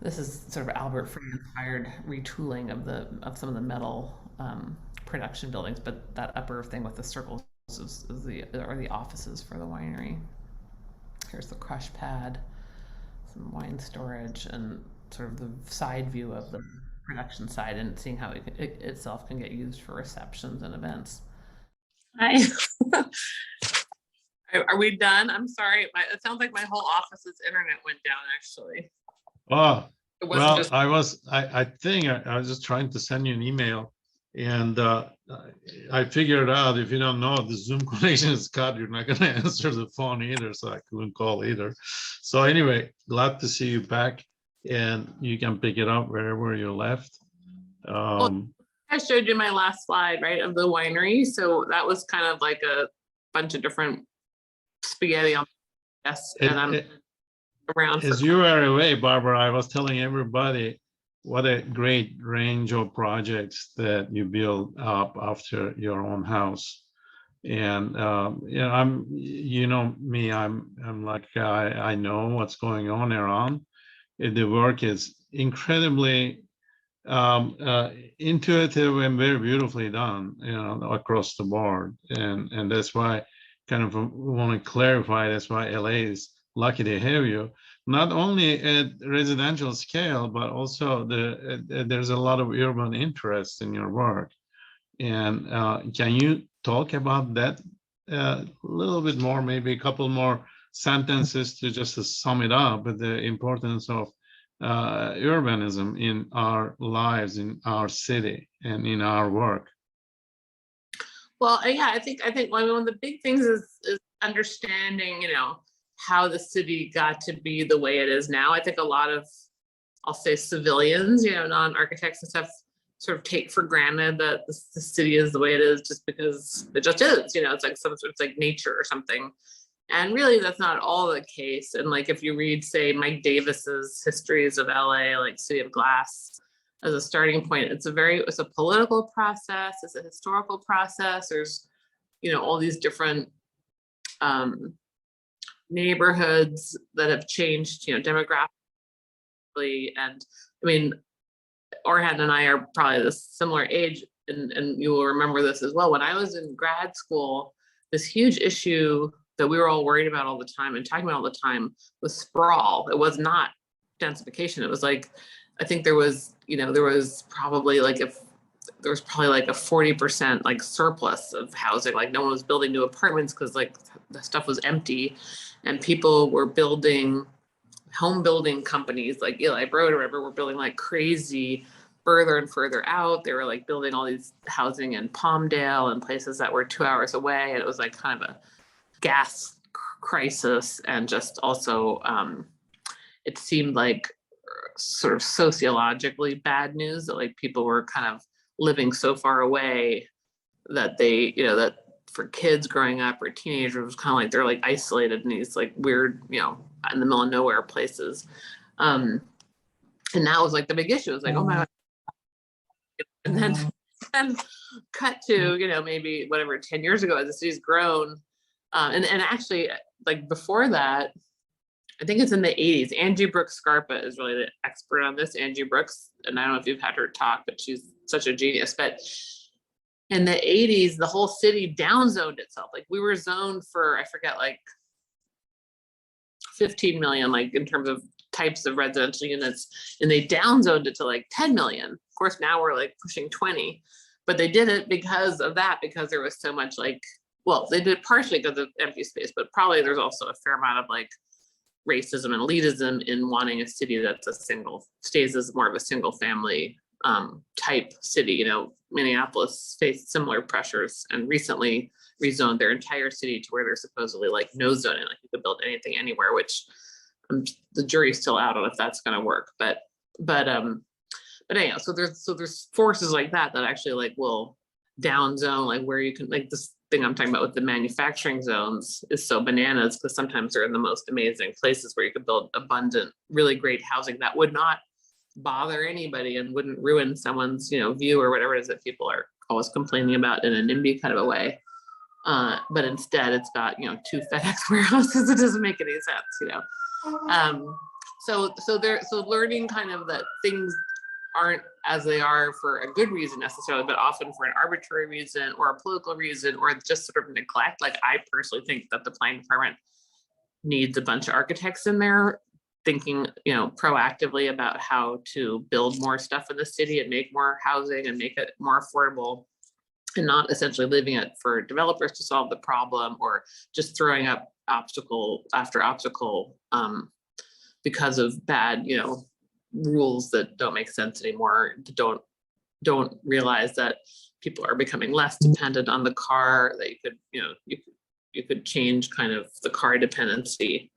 This is sort of Albert Free inspired retooling of some of the metal production buildings, but that upper thing with the circles are the offices for the winery. Here's the crush pad, some wine storage, and sort of the side view of the production side, and seeing how it itself can get used for receptions and events. Hi. Are we done? I'm sorry. It sounds like my whole office's internet went down, actually. Oh, well, just... I think I was just trying to send you an email, and I figured out if you don't know the Zoom connection is cut, you're not going to answer the phone either, so I couldn't call either. So anyway, glad to see you back, and you can pick it up wherever you left. Well, I showed you my last slide, right, of the winery. So that was kind of like a bunch of different spaghetti on the desk, and I'm around. As you were away, Barbara, I was telling everybody what a great range of projects that you build up after your own house. And I'm, me, I'm like, I know what's going on around. The work is incredibly intuitive and very beautifully done, across the board. And that's why kind of want to clarify, that's why LA is lucky to have you, not only at residential scale, but also there's a lot of urban interest in your work. And can you talk about that a little bit more, maybe a couple more sentences to just to sum it up, but the importance of urbanism in our lives, in our city, and in our work? Well, yeah, I think one of the big things is understanding, how the city got to be the way it is now. I think a lot of, I'll say, civilians, non-architects and stuff, sort of take for granted that the city is the way it is just because it just is. It's like it's like nature or something. And really, that's not all the case. And like, if you read, say, Mike Davis's Histories of LA, like City of Glass, as a starting point, it's a political process, it's a historical process. There's, all these different neighborhoods that have changed, demographically. And I mean, Orhan and I are probably the similar age, and you will remember this as well. When I was in grad school, this huge issue that we were all worried about all the time and talking about all the time was sprawl. It was not densification. It was like, I think there was probably like a 40% like surplus of housing. Like no one was building new apartments because like the stuff was empty, and people were building, home building companies like ELAC or whatever were building like crazy further and further out. They were like building all these housing in Palmdale and places that were 2 hours away. And it was like kind of a gas crisis, and just also it seemed like sort of sociologically bad news that like people were kind of living so far away that they, that for kids growing up or teenagers, it was kind of like they're like isolated in these like weird, in the middle of nowhere places. And that was like the big issue. It was like, oh my God. And then cut to, maybe whatever, 10 years ago, as the city's grown. And actually, like before that, I think it's in the 80s. Angie Brooks Scarpa is really the expert on this. Angie Brooks, and I don't know if you've had her talk, but she's such a genius. But in the 80s, the whole city downzoned itself. Like we were zoned for, I forget, like 15 million, like in terms of types of residential units, and they downzoned it to like 10 million. Of course, now we're like pushing 20, but they did it because of that, because there was so much like, well, they did it partially because of empty space, but probably there's also a fair amount of like racism and elitism in wanting a city that's stays as more of a single family type city. You know, Minneapolis faced similar pressures and recently rezoned their entire city to where there's supposedly like no zoning, like you could build anything anywhere, which the jury's still out on if that's going to work. But anyhow, so there's forces like that actually like will down zone, like where you can, like this thing I'm talking about with the manufacturing zones is so bananas, because sometimes they're in the most amazing places where you could build abundant, really great housing that would not bother anybody and wouldn't ruin someone's, you know, view or whatever it is that people are always complaining about in a NIMBY kind of a way. But instead it's got, you know, 2 FedEx warehouses. It doesn't make any sense, you know. So learning kind of that things aren't as they are for a good reason necessarily, but often for an arbitrary reason or a political reason or just sort of neglect. Like I personally think that the planning department needs a bunch of architects in there thinking, you know, proactively about how to build more stuff in the city and make more housing and make it more affordable, and not essentially leaving it for developers to solve the problem or just throwing up obstacle after obstacle because of bad, you know, rules that don't make sense anymore, don't realize that people are becoming less dependent on the car, that you could, you know, you could change kind of the car dependency.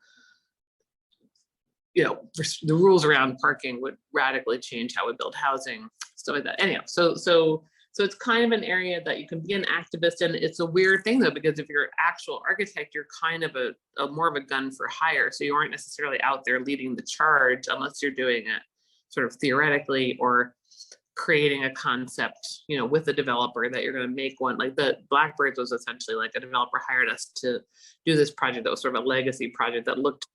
You know, the rules around parking would radically change how we build housing, stuff like that. Anyhow, so it's kind of an area that you can be an activist in. It's a weird thing though, because if you're an actual architect, you're kind of a more of a gun for hire. So you aren't necessarily out there leading the charge unless you're doing it sort of theoretically or creating a concept, you know, with a developer that you're going to make one. Like the Blackbirds was essentially like a developer hired us to do this project that was sort of a legacy project that looked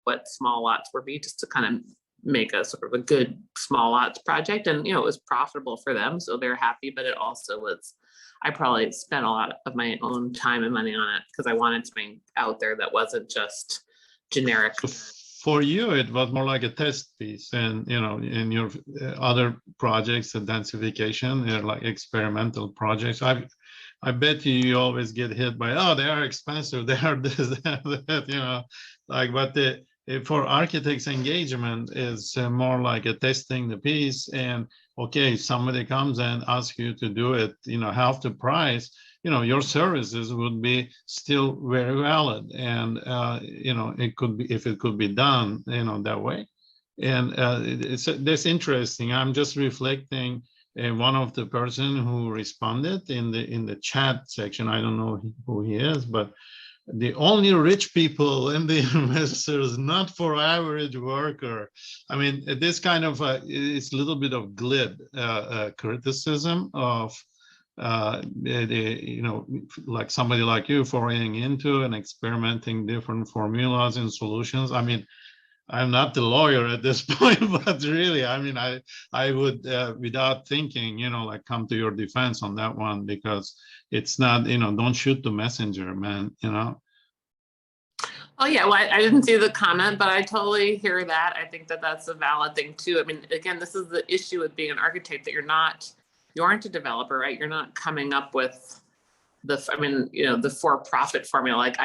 what small lots would be, just to kind of make a sort of a good small lots project. And, you know, it was profitable for them, so they're happy, but it also was, I probably spent a lot of my own time and money on it because I wanted something out there that wasn't just generic. For you, it was more like a test piece, and you know, in your other projects, the densification, they're like experimental projects. I bet you always get hit by, oh, they are expensive, they are this, that, you know, like, but for architects engagement is more like a testing the piece, and okay, somebody comes and asks you to do it, you know, half the price, you know, your services would be still very valid, and you know, it could be, if it could be done, you know, that way. And that's interesting. I'm just reflecting one of the person who responded in the chat section. I don't know who he is, but the only rich people and the investors, not for average worker. I mean, this kind of it's a little bit of glib criticism of you know, like somebody like you foraying into and experimenting different formulas and solutions. I mean, I'm not the lawyer at this point, but really, I mean, I would, without thinking, you know, like come to your defense on that one, because it's not, you know, don't shoot the messenger, man, you know. Oh yeah, well, I didn't see the comment, but I totally hear that. I think that that's a valid thing too. I mean, again, this is the issue with being an architect, that you aren't a developer, right? You're not coming up with I mean, you know, the for-profit formula. Like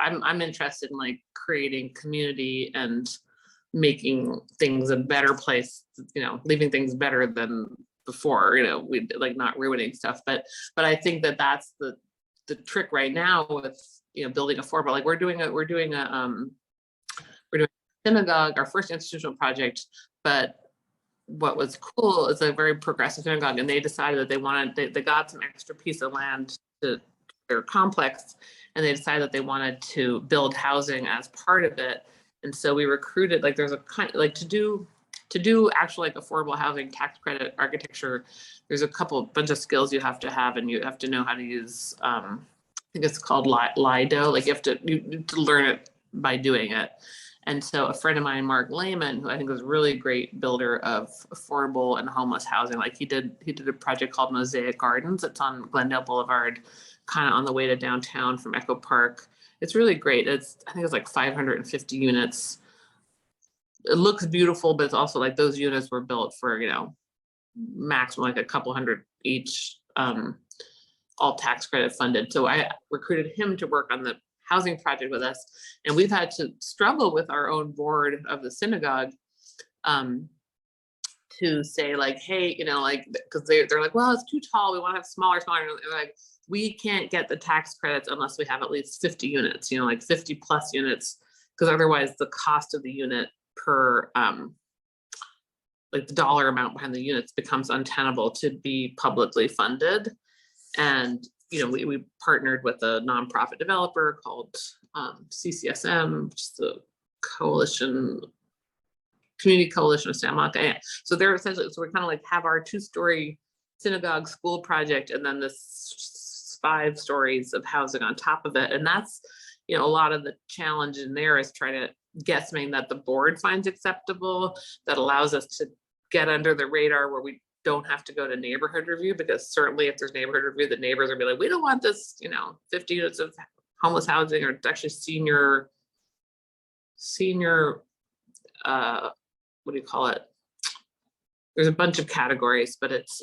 I'm interested in like creating community and making things a better place, you know, leaving things better than before, you know, we like not ruining stuff. But I think that that's the trick right now with, you know, building affordable. Like we're doing a synagogue, our first institutional project, but what was cool is a very progressive synagogue, and they decided that they got some extra piece of land to their complex, and they decided that they wanted to build housing as part of it. And so we recruited, like there's a kind of like to do actual like affordable housing tax credit architecture, there's a bunch of skills you have to have, and you have to know how to use I think it's called Lido. Like you have to learn it by doing it. And so a friend of mine, Mark Lehman, who I think was a really great builder of affordable and homeless housing, like he did a project called Mosaic Gardens. It's on Glendale Boulevard, kind of on the way to downtown from Echo Park. It's really great. I think it's like 550 units, it looks beautiful, but it's also like those units were built for, you know, maximum like a couple hundred each, all tax credit funded. So I recruited him to work on the housing project with us, and we've had to struggle with our own board of the synagogue, to say like, hey, you know, like, because they're like, well, it's too tall, we want to have smaller. And they're like, we can't get the tax credits unless we have at least 50 units, you know, like 50 plus units, because otherwise the cost of the unit per like the dollar amount behind the units becomes untenable to be publicly funded. And you know, we partnered with a nonprofit developer called CCSM, which is the coalition, community coalition of San Monica. Yeah. So they're essentially, so we kind of like have our 2-story synagogue school project, and then this 5 stories of housing on top of it. And that's, you know, a lot of the challenge in there is trying to get something that the board finds acceptable, that allows us to get under the radar, where we don't have to go to neighborhood review, because certainly if there's neighborhood review, the neighbors will be like, we don't want this, you know, 50 units of homeless housing, or it's actually senior, what do you call it? There's a bunch of categories, but it's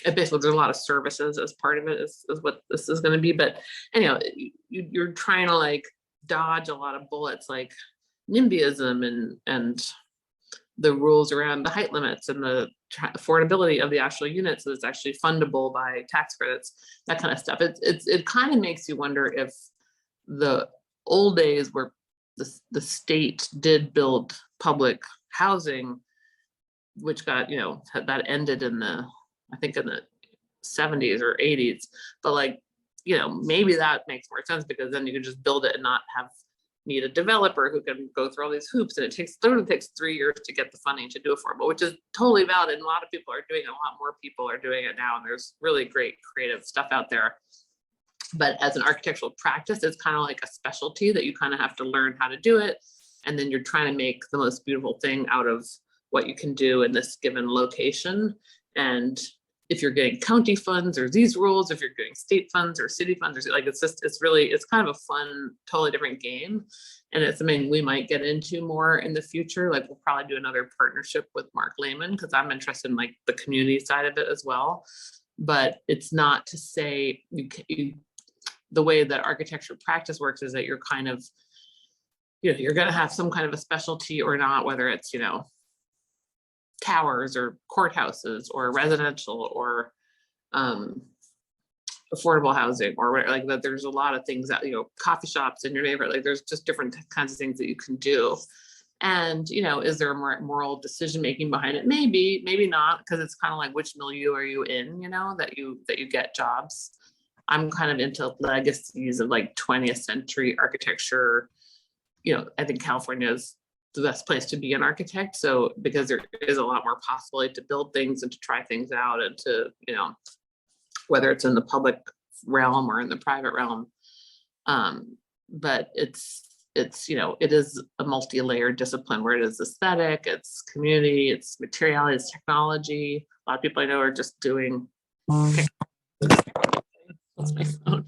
basically there's a lot of services as part of it, is what this is going to be. But anyhow, you're trying to like dodge a lot of bullets like NIMBYism and the rules around the height limits and the affordability of the actual units, so it's actually fundable by tax credits, that kind of stuff. It kind of makes you wonder if the old days where the state did build public housing, which got, you know, that ended in the, I think in the 70s or 80s, but like, you know, maybe that makes more sense, because then you can just build it and not need a developer who can go through all these hoops, and it literally takes 3 years to get the funding to do affordable, which is totally valid, and a lot of people are doing it, a lot more people are doing it now, and there's really great creative stuff out there. But as an architectural practice, it's kind of like a specialty that you kind of have to learn how to do it, and then you're trying to make the most beautiful thing out of what you can do in this given location. And if you're getting county funds or these rules, if you're getting state funds or city funds, or like, it's kind of a fun, totally different game. And it's something we might get into more in the future. Like we'll probably do another partnership with Mark Lehman, because I'm interested in like the community side of it as well. But it's not to say the way that architecture practice works is that you're kind of, you know, you're going to have some kind of a specialty or not, whether it's, you know, towers or courthouses or residential or affordable housing, or like that. There's a lot of things that, you know, coffee shops in your neighborhood, like there's just different kinds of things that you can do. And, you know, is there a moral decision making behind it? Maybe not, because it's kind of like, which milieu are you in, you know, that you get jobs. I'm kind of into legacies of like 20th century architecture. You know, I think California is the best place to be an architect. So because there is a lot more possibility to build things and to try things out, and to, you know, whether it's in the public realm or in the private realm. But it's, you know, it is a multi-layered discipline, where it is aesthetic, it's community, it's materiality, it's technology. A lot of people I know are just doing. That's my phone.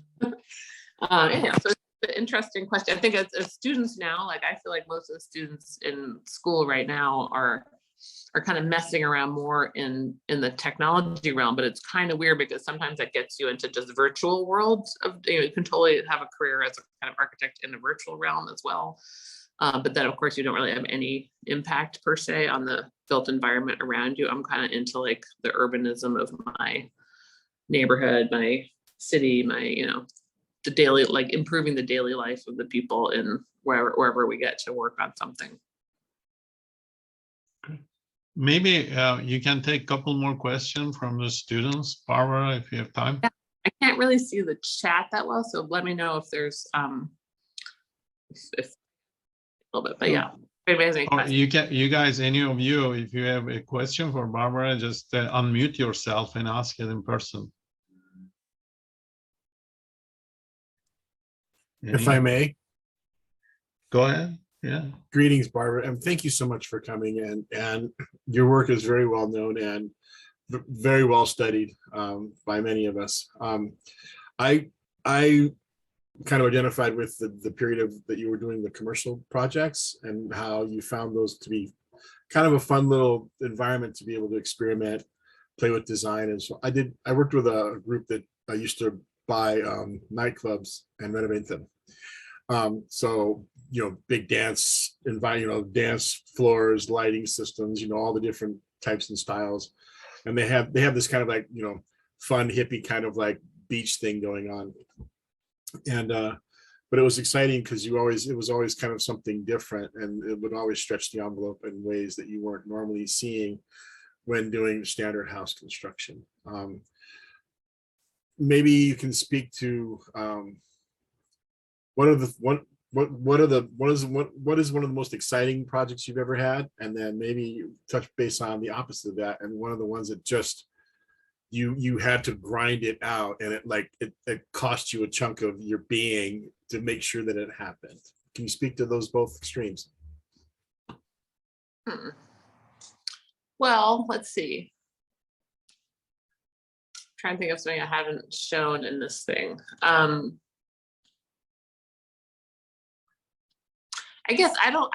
Anyhow, so it's an interesting question. I think as students now, like I feel like most of the students in school right now are kind of messing around more in the technology realm, but it's kind of weird, because sometimes that gets you into just virtual worlds of, you know, you can totally have a career as a kind of architect in the virtual realm as well. But then of course you don't really have any impact per se on the built environment around you. I'm kind of into like the urbanism of my neighborhood, my city, my, you know, the daily, like improving the daily life of the people in wherever we get to work on something. Maybe you can take a couple more questions from the students, Barbara, if you have time. Yeah, I can't really see the chat that well, so let me know if there's if a little bit, but yeah. You guys, any of you, if you have a question for Barbara, just unmute yourself and ask it in person. If I may. Go ahead. Yeah. Greetings, Barbara, and thank you so much for coming in. And your work is very well known and very well studied by many of us. I kind of identified with the period of that you were doing the commercial projects and how you found those to be kind of a fun little environment to be able to experiment, play with design. And so I worked with a group that I used to buy nightclubs and renovate them. So, big dance dance floors, lighting systems, all the different types and styles. And they have this kind of like, fun hippie kind of like beach thing going on. And but it was exciting because it was always kind of something different, and it would always stretch the envelope in ways that you weren't normally seeing when doing standard house construction. Maybe you can speak to what is one of the most exciting projects you've ever had, and then maybe touch base on the opposite of that, and one of the ones that just you had to grind it out, and it cost you a chunk of your being to make sure that it happened. Can you speak to those both extremes? Well, let's see. Trying to think of something I haven't shown in this thing. I guess I don't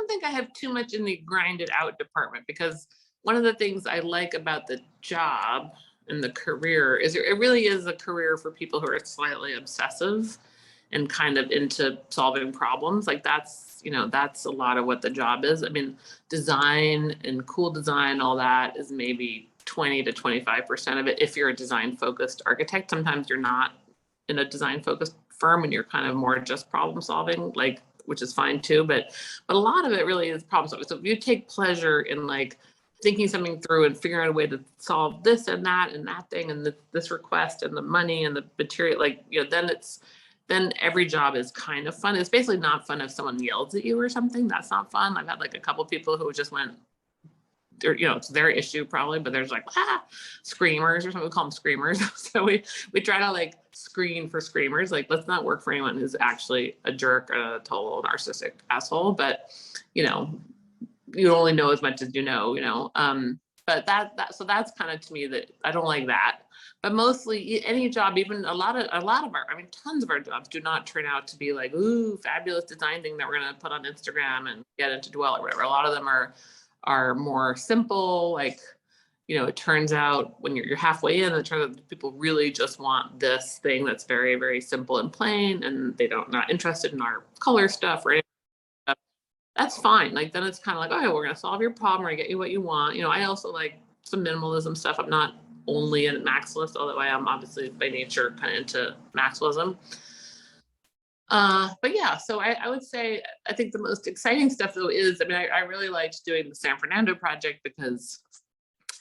think I have too much in the grinded out department, because one of the things I like about the job and the career is it really is a career for people who are slightly obsessive and kind of into solving problems. Like that's a lot of what the job is. I mean, design and cool design, all that is maybe 20 to 25% of it. If you're a design focused architect, sometimes you're not in a design focused firm and you're kind of more just problem solving, like, which is fine too. But a lot of it really is problem solving. So if you take pleasure in like thinking something through and figuring out a way to solve this and that thing and this request and the money and the material, like, then every job is kind of fun. It's basically not fun if someone yells at you or something. That's not fun. I've had like a couple people who just went, it's their issue probably, but there's like screamers or something. We call them screamers. So we try to like screen for screamers. Like, let's not work for anyone who's actually a jerk or a total narcissistic asshole. But you only know as much as you know. But so that's kind of, to me, that I don't like that. But mostly any job, even a lot of tons of our jobs do not turn out to be like, ooh, fabulous design thing that we're going to put on Instagram and get into Dwell or whatever. A lot of them are more simple. Like, it turns out when you're halfway in, it turns out people really just want this thing that's very, very simple and plain, and not interested in our color stuff or anything. That's fine. Like, then it's kind of like, okay, we're going to solve your problem. We're going to get you what you want. I also like some minimalism stuff. I'm not only a maximalist, although I am obviously by nature kind of into maximalism. But yeah, so I would say, I think the most exciting stuff though is, I really liked doing the San Fernando project because,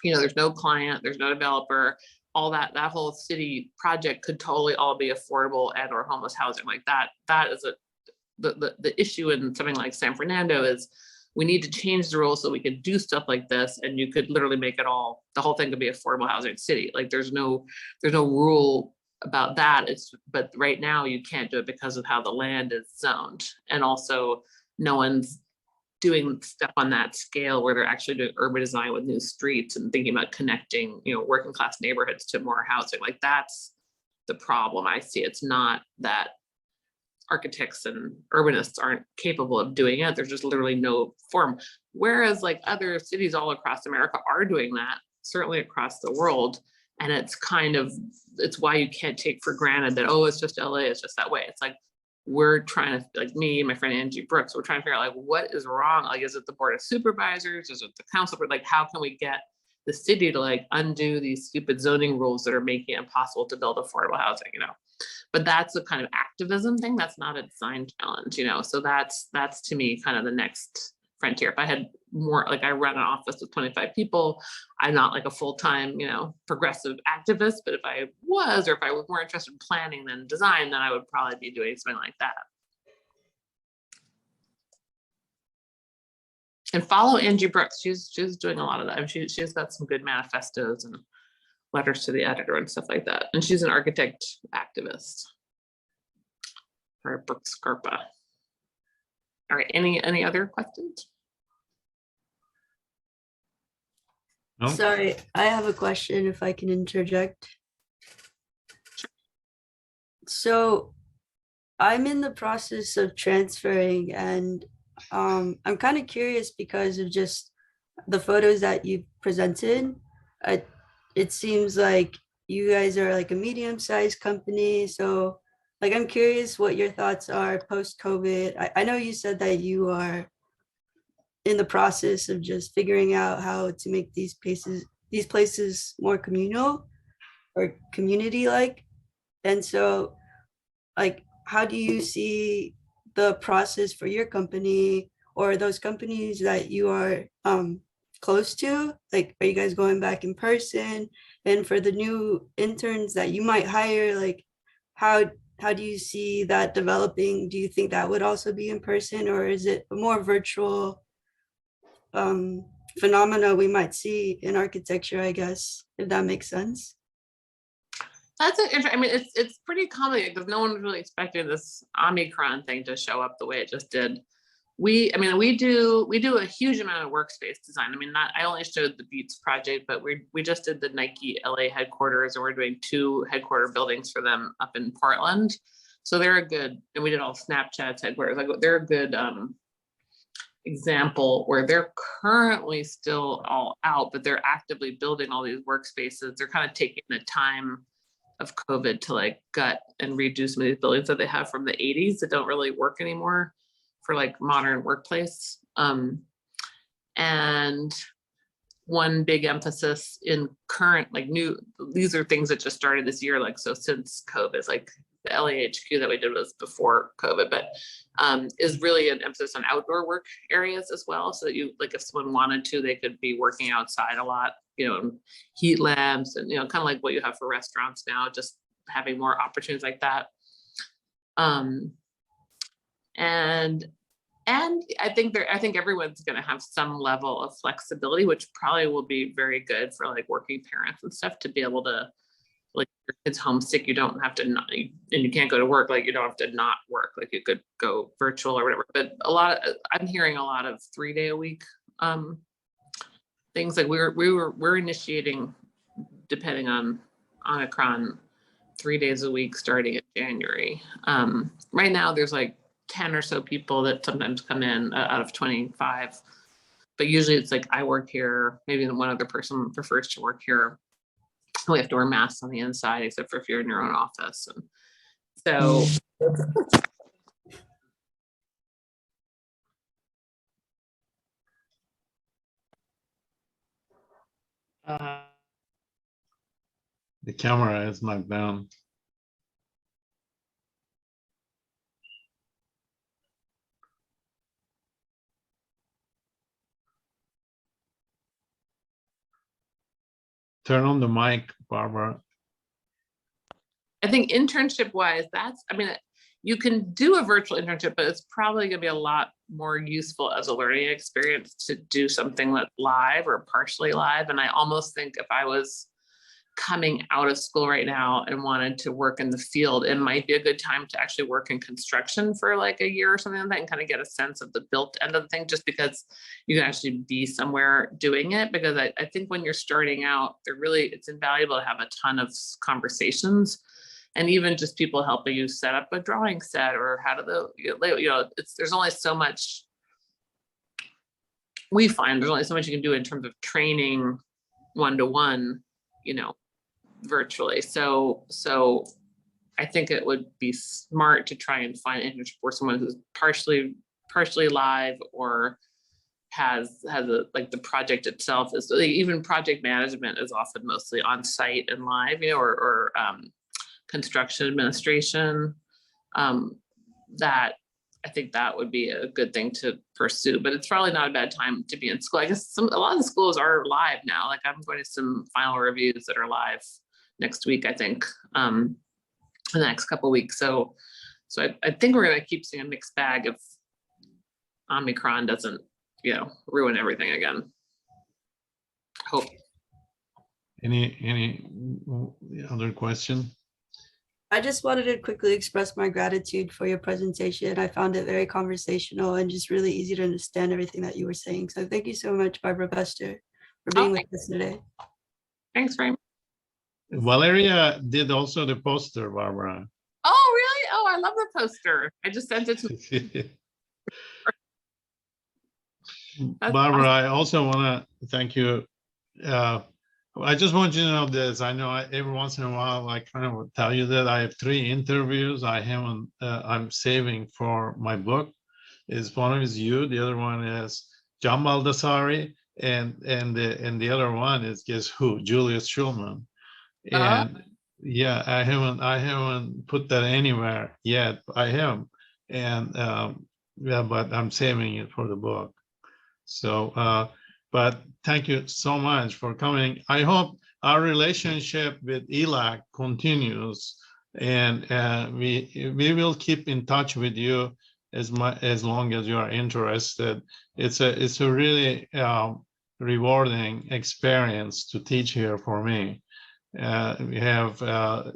there's no client, there's no developer, all that whole city project could totally all be affordable and or homeless housing. Like that is the issue in something like San Fernando is we need to change the rules so we could do stuff like this, and you could literally make it the whole thing could be affordable housing city. Like there's no rule about that. But right now you can't do it because of how the land is zoned, and also no one's doing stuff on that scale where they're actually doing urban design with new streets and thinking about connecting working class neighborhoods to more housing. Like that's the problem I see. It's not that architects and urbanists aren't capable of doing it. There's just literally no form. Whereas like other cities all across America are doing that, certainly across the world. And it's why you can't take for granted that, oh, it's just LA, it's just that way. It's like, we're trying to, like me and my friend Angie Brooks, we're trying to figure out like, what is wrong? Like, is it the board of supervisors? Is it the council? Like, how can we get the city to like undo these stupid zoning rules that are making it impossible to build affordable housing, But that's a kind of activism thing. That's not a design challenge, So that's to me kind of the next frontier. If I had more, like I run an office with 25 people, I'm not like a full-time, progressive activist, but if I was, or if I was more interested in planning than design, then I would probably be doing something like that. And follow Angie Brooks. She's doing a lot of that. She's got some good manifestos and letters to the editor and stuff like that. And she's an architect activist. Or Brooks Scarpa. All right, any other questions? No? Sorry, I have a question if I can interject. Sure. So I'm in the process of transferring, and I'm kind of curious because of just the photos that you presented. I, it seems like you guys are like a medium-sized company. So like I'm curious what your thoughts are post-COVID. I know you said that you are in the process of just figuring out how to make these places more communal or community-like. And so like how do you see the process for your company or those companies that you are close to? Like, are you guys going back in person? And for the new interns that you might hire, like how do you see that developing? Do you think that would also be in person, or is it a more virtual phenomena we might see in architecture, I guess, if that makes sense? That's an interesting. I mean, it's pretty common because no one was really expecting this Omicron thing to show up the way it just did. We do a huge amount of workspace design. I mean, not I only showed the Beats project, but we just did the Nike LA headquarters, and we're doing 2 headquarter buildings for them up in Portland. So they're a good, and we did all Snapchat's headquarters. Like they're a good example where they're currently still all out, but they're actively building all these workspaces. They're kind of taking the time of COVID to like gut and redo some of these buildings that they have from the 80s that don't really work anymore for like modern workplace. And one big emphasis in current, like new, these are things that just started this year. Like, so since COVID, like the LAHQ that we did was before COVID, but is really an emphasis on outdoor work areas as well. So that you, like if someone wanted to, they could be working outside a lot, you know, heat lamps and, you know, kind of like what you have for restaurants now, just having more opportunities like that. And I think everyone's going to have some level of flexibility, which probably will be very good for like working parents and stuff to be able to, like your kid's homesick, you don't have to not, and you can't go to work, like you don't have to not work, like you could go virtual or whatever. But I'm hearing a lot of 3-day a week things. Like we're initiating, depending on Omicron, 3 days a week starting in January. Right now there's like 10 or so people that sometimes come in out of 25, but usually it's like I work here, maybe one other person prefers to work here. We have to wear masks on the inside, except for if you're in your own office. And so The camera is knocked down. Turn on the mic, Barbara. I think internship wise, I mean, you can do a virtual internship, but it's probably going to be a lot more useful as a learning experience to do something that's live or partially live. And I almost think if I was coming out of school right now and wanted to work in the field, it might be a good time to actually work in construction for like a year or something like that and kind of get a sense of the built end of the thing, just because you can actually be somewhere doing it. Because I think when you're starting out, it's invaluable to have a ton of conversations, and even just people helping you set up a drawing set or how to there's only so much we find there's only so much you can do in terms of training one-to-one, virtually. So I think it would be smart to try and find an internship for someone who's partially live or has like the project itself is, even project management is often mostly on site and live, or construction administration. That I think that would be a good thing to pursue, but it's probably not a bad time to be in school. I guess a lot of the schools are live now. Like I'm going to some final reviews that are live next week, I think, in the next couple of weeks. So I think we're going to keep seeing a mixed bag if Omicron doesn't, ruin everything again. Hope. Any other question? I just wanted to quickly express my gratitude for your presentation. I found it very conversational and just really easy to understand everything that you were saying. So thank you so much, Barbara Bestor, for being with us today. Thanks very much. Valeria did also the poster, Barbara. Oh, really? Oh, I love the poster. I just sent it to Barbara, I also want to thank you. I just want you to know this. I know every once in a while I kind of tell you that I have 3 interviews I haven't. I'm saving for my book. One is you, the other one is John Baldessari, and the other one is guess who? Julius Schulman. And yeah, I haven't put that anywhere yet. I have, and yeah, but I'm saving it for the book. So, but thank you so much for coming. I hope our relationship with ELAC continues, and we will keep in touch with you as long as you are interested. It's a really rewarding experience to teach here for me. We have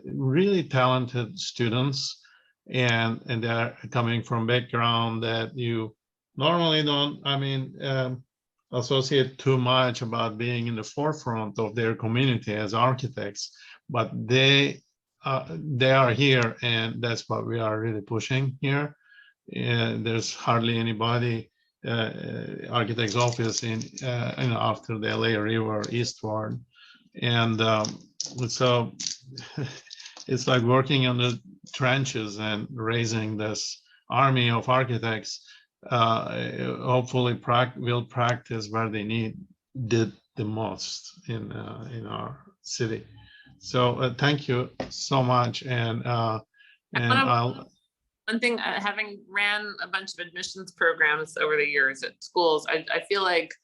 really talented students, and they're coming from background that you normally don't, associate too much about being in the forefront of their community as architects, but they are here, and that's what we are really pushing here. And there's hardly anybody architect's office in after the LA River eastward, and so it's like working on the trenches and raising this army of architects. Hopefully will practice where they did the most in our city. So thank you so much, and I'll. One thing, having ran a bunch of admissions programs over the years at schools, I feel like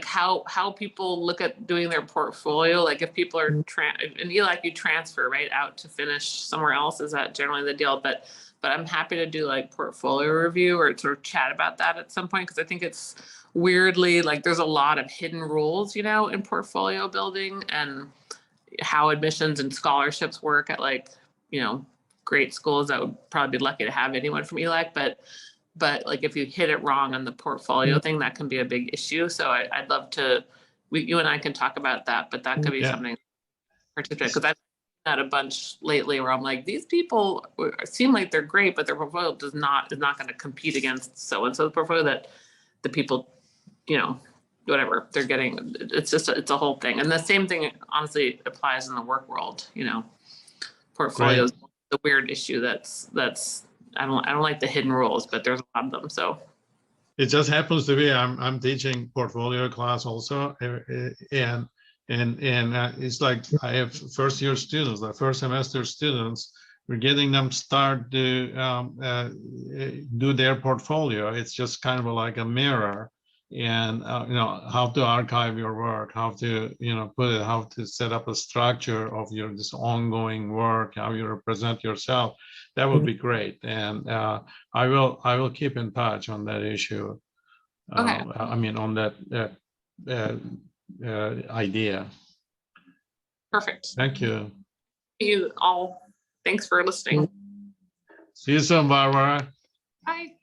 how people look at doing their portfolio, like if people are in ELAC, you transfer right out to finish somewhere else. Is that generally the deal? But I'm happy to do like portfolio review or sort of chat about that at some point, because I think it's weirdly like there's a lot of hidden rules, in portfolio building and how admissions and scholarships work at great schools that would probably be lucky to have anyone from ELAC, but like if you hit it wrong on the portfolio thing, that can be a big issue. So I'd love to, you and I can talk about that, but that could be something particular, because I've had a bunch lately where I'm like, these people seem like they're great, but their portfolio is not going to compete against so-and-so portfolio that the people, whatever they're getting. It's a whole thing. And the same thing honestly applies in the work world, portfolios, the weird issue that's I don't like the hidden rules, but there's a lot of them. So it just happens to be I'm teaching portfolio class also, and it's like I have first year students, the first semester students. We're getting them start to do their portfolio. It's just kind of like a mirror, and how to archive your work, how to put it, how to set up a structure of your this ongoing work, how you represent yourself. That would be great, and I will keep in touch on that issue. Okay. On that idea. Perfect. Thank you. You all. Thanks for listening. See you soon, Barbara. Bye.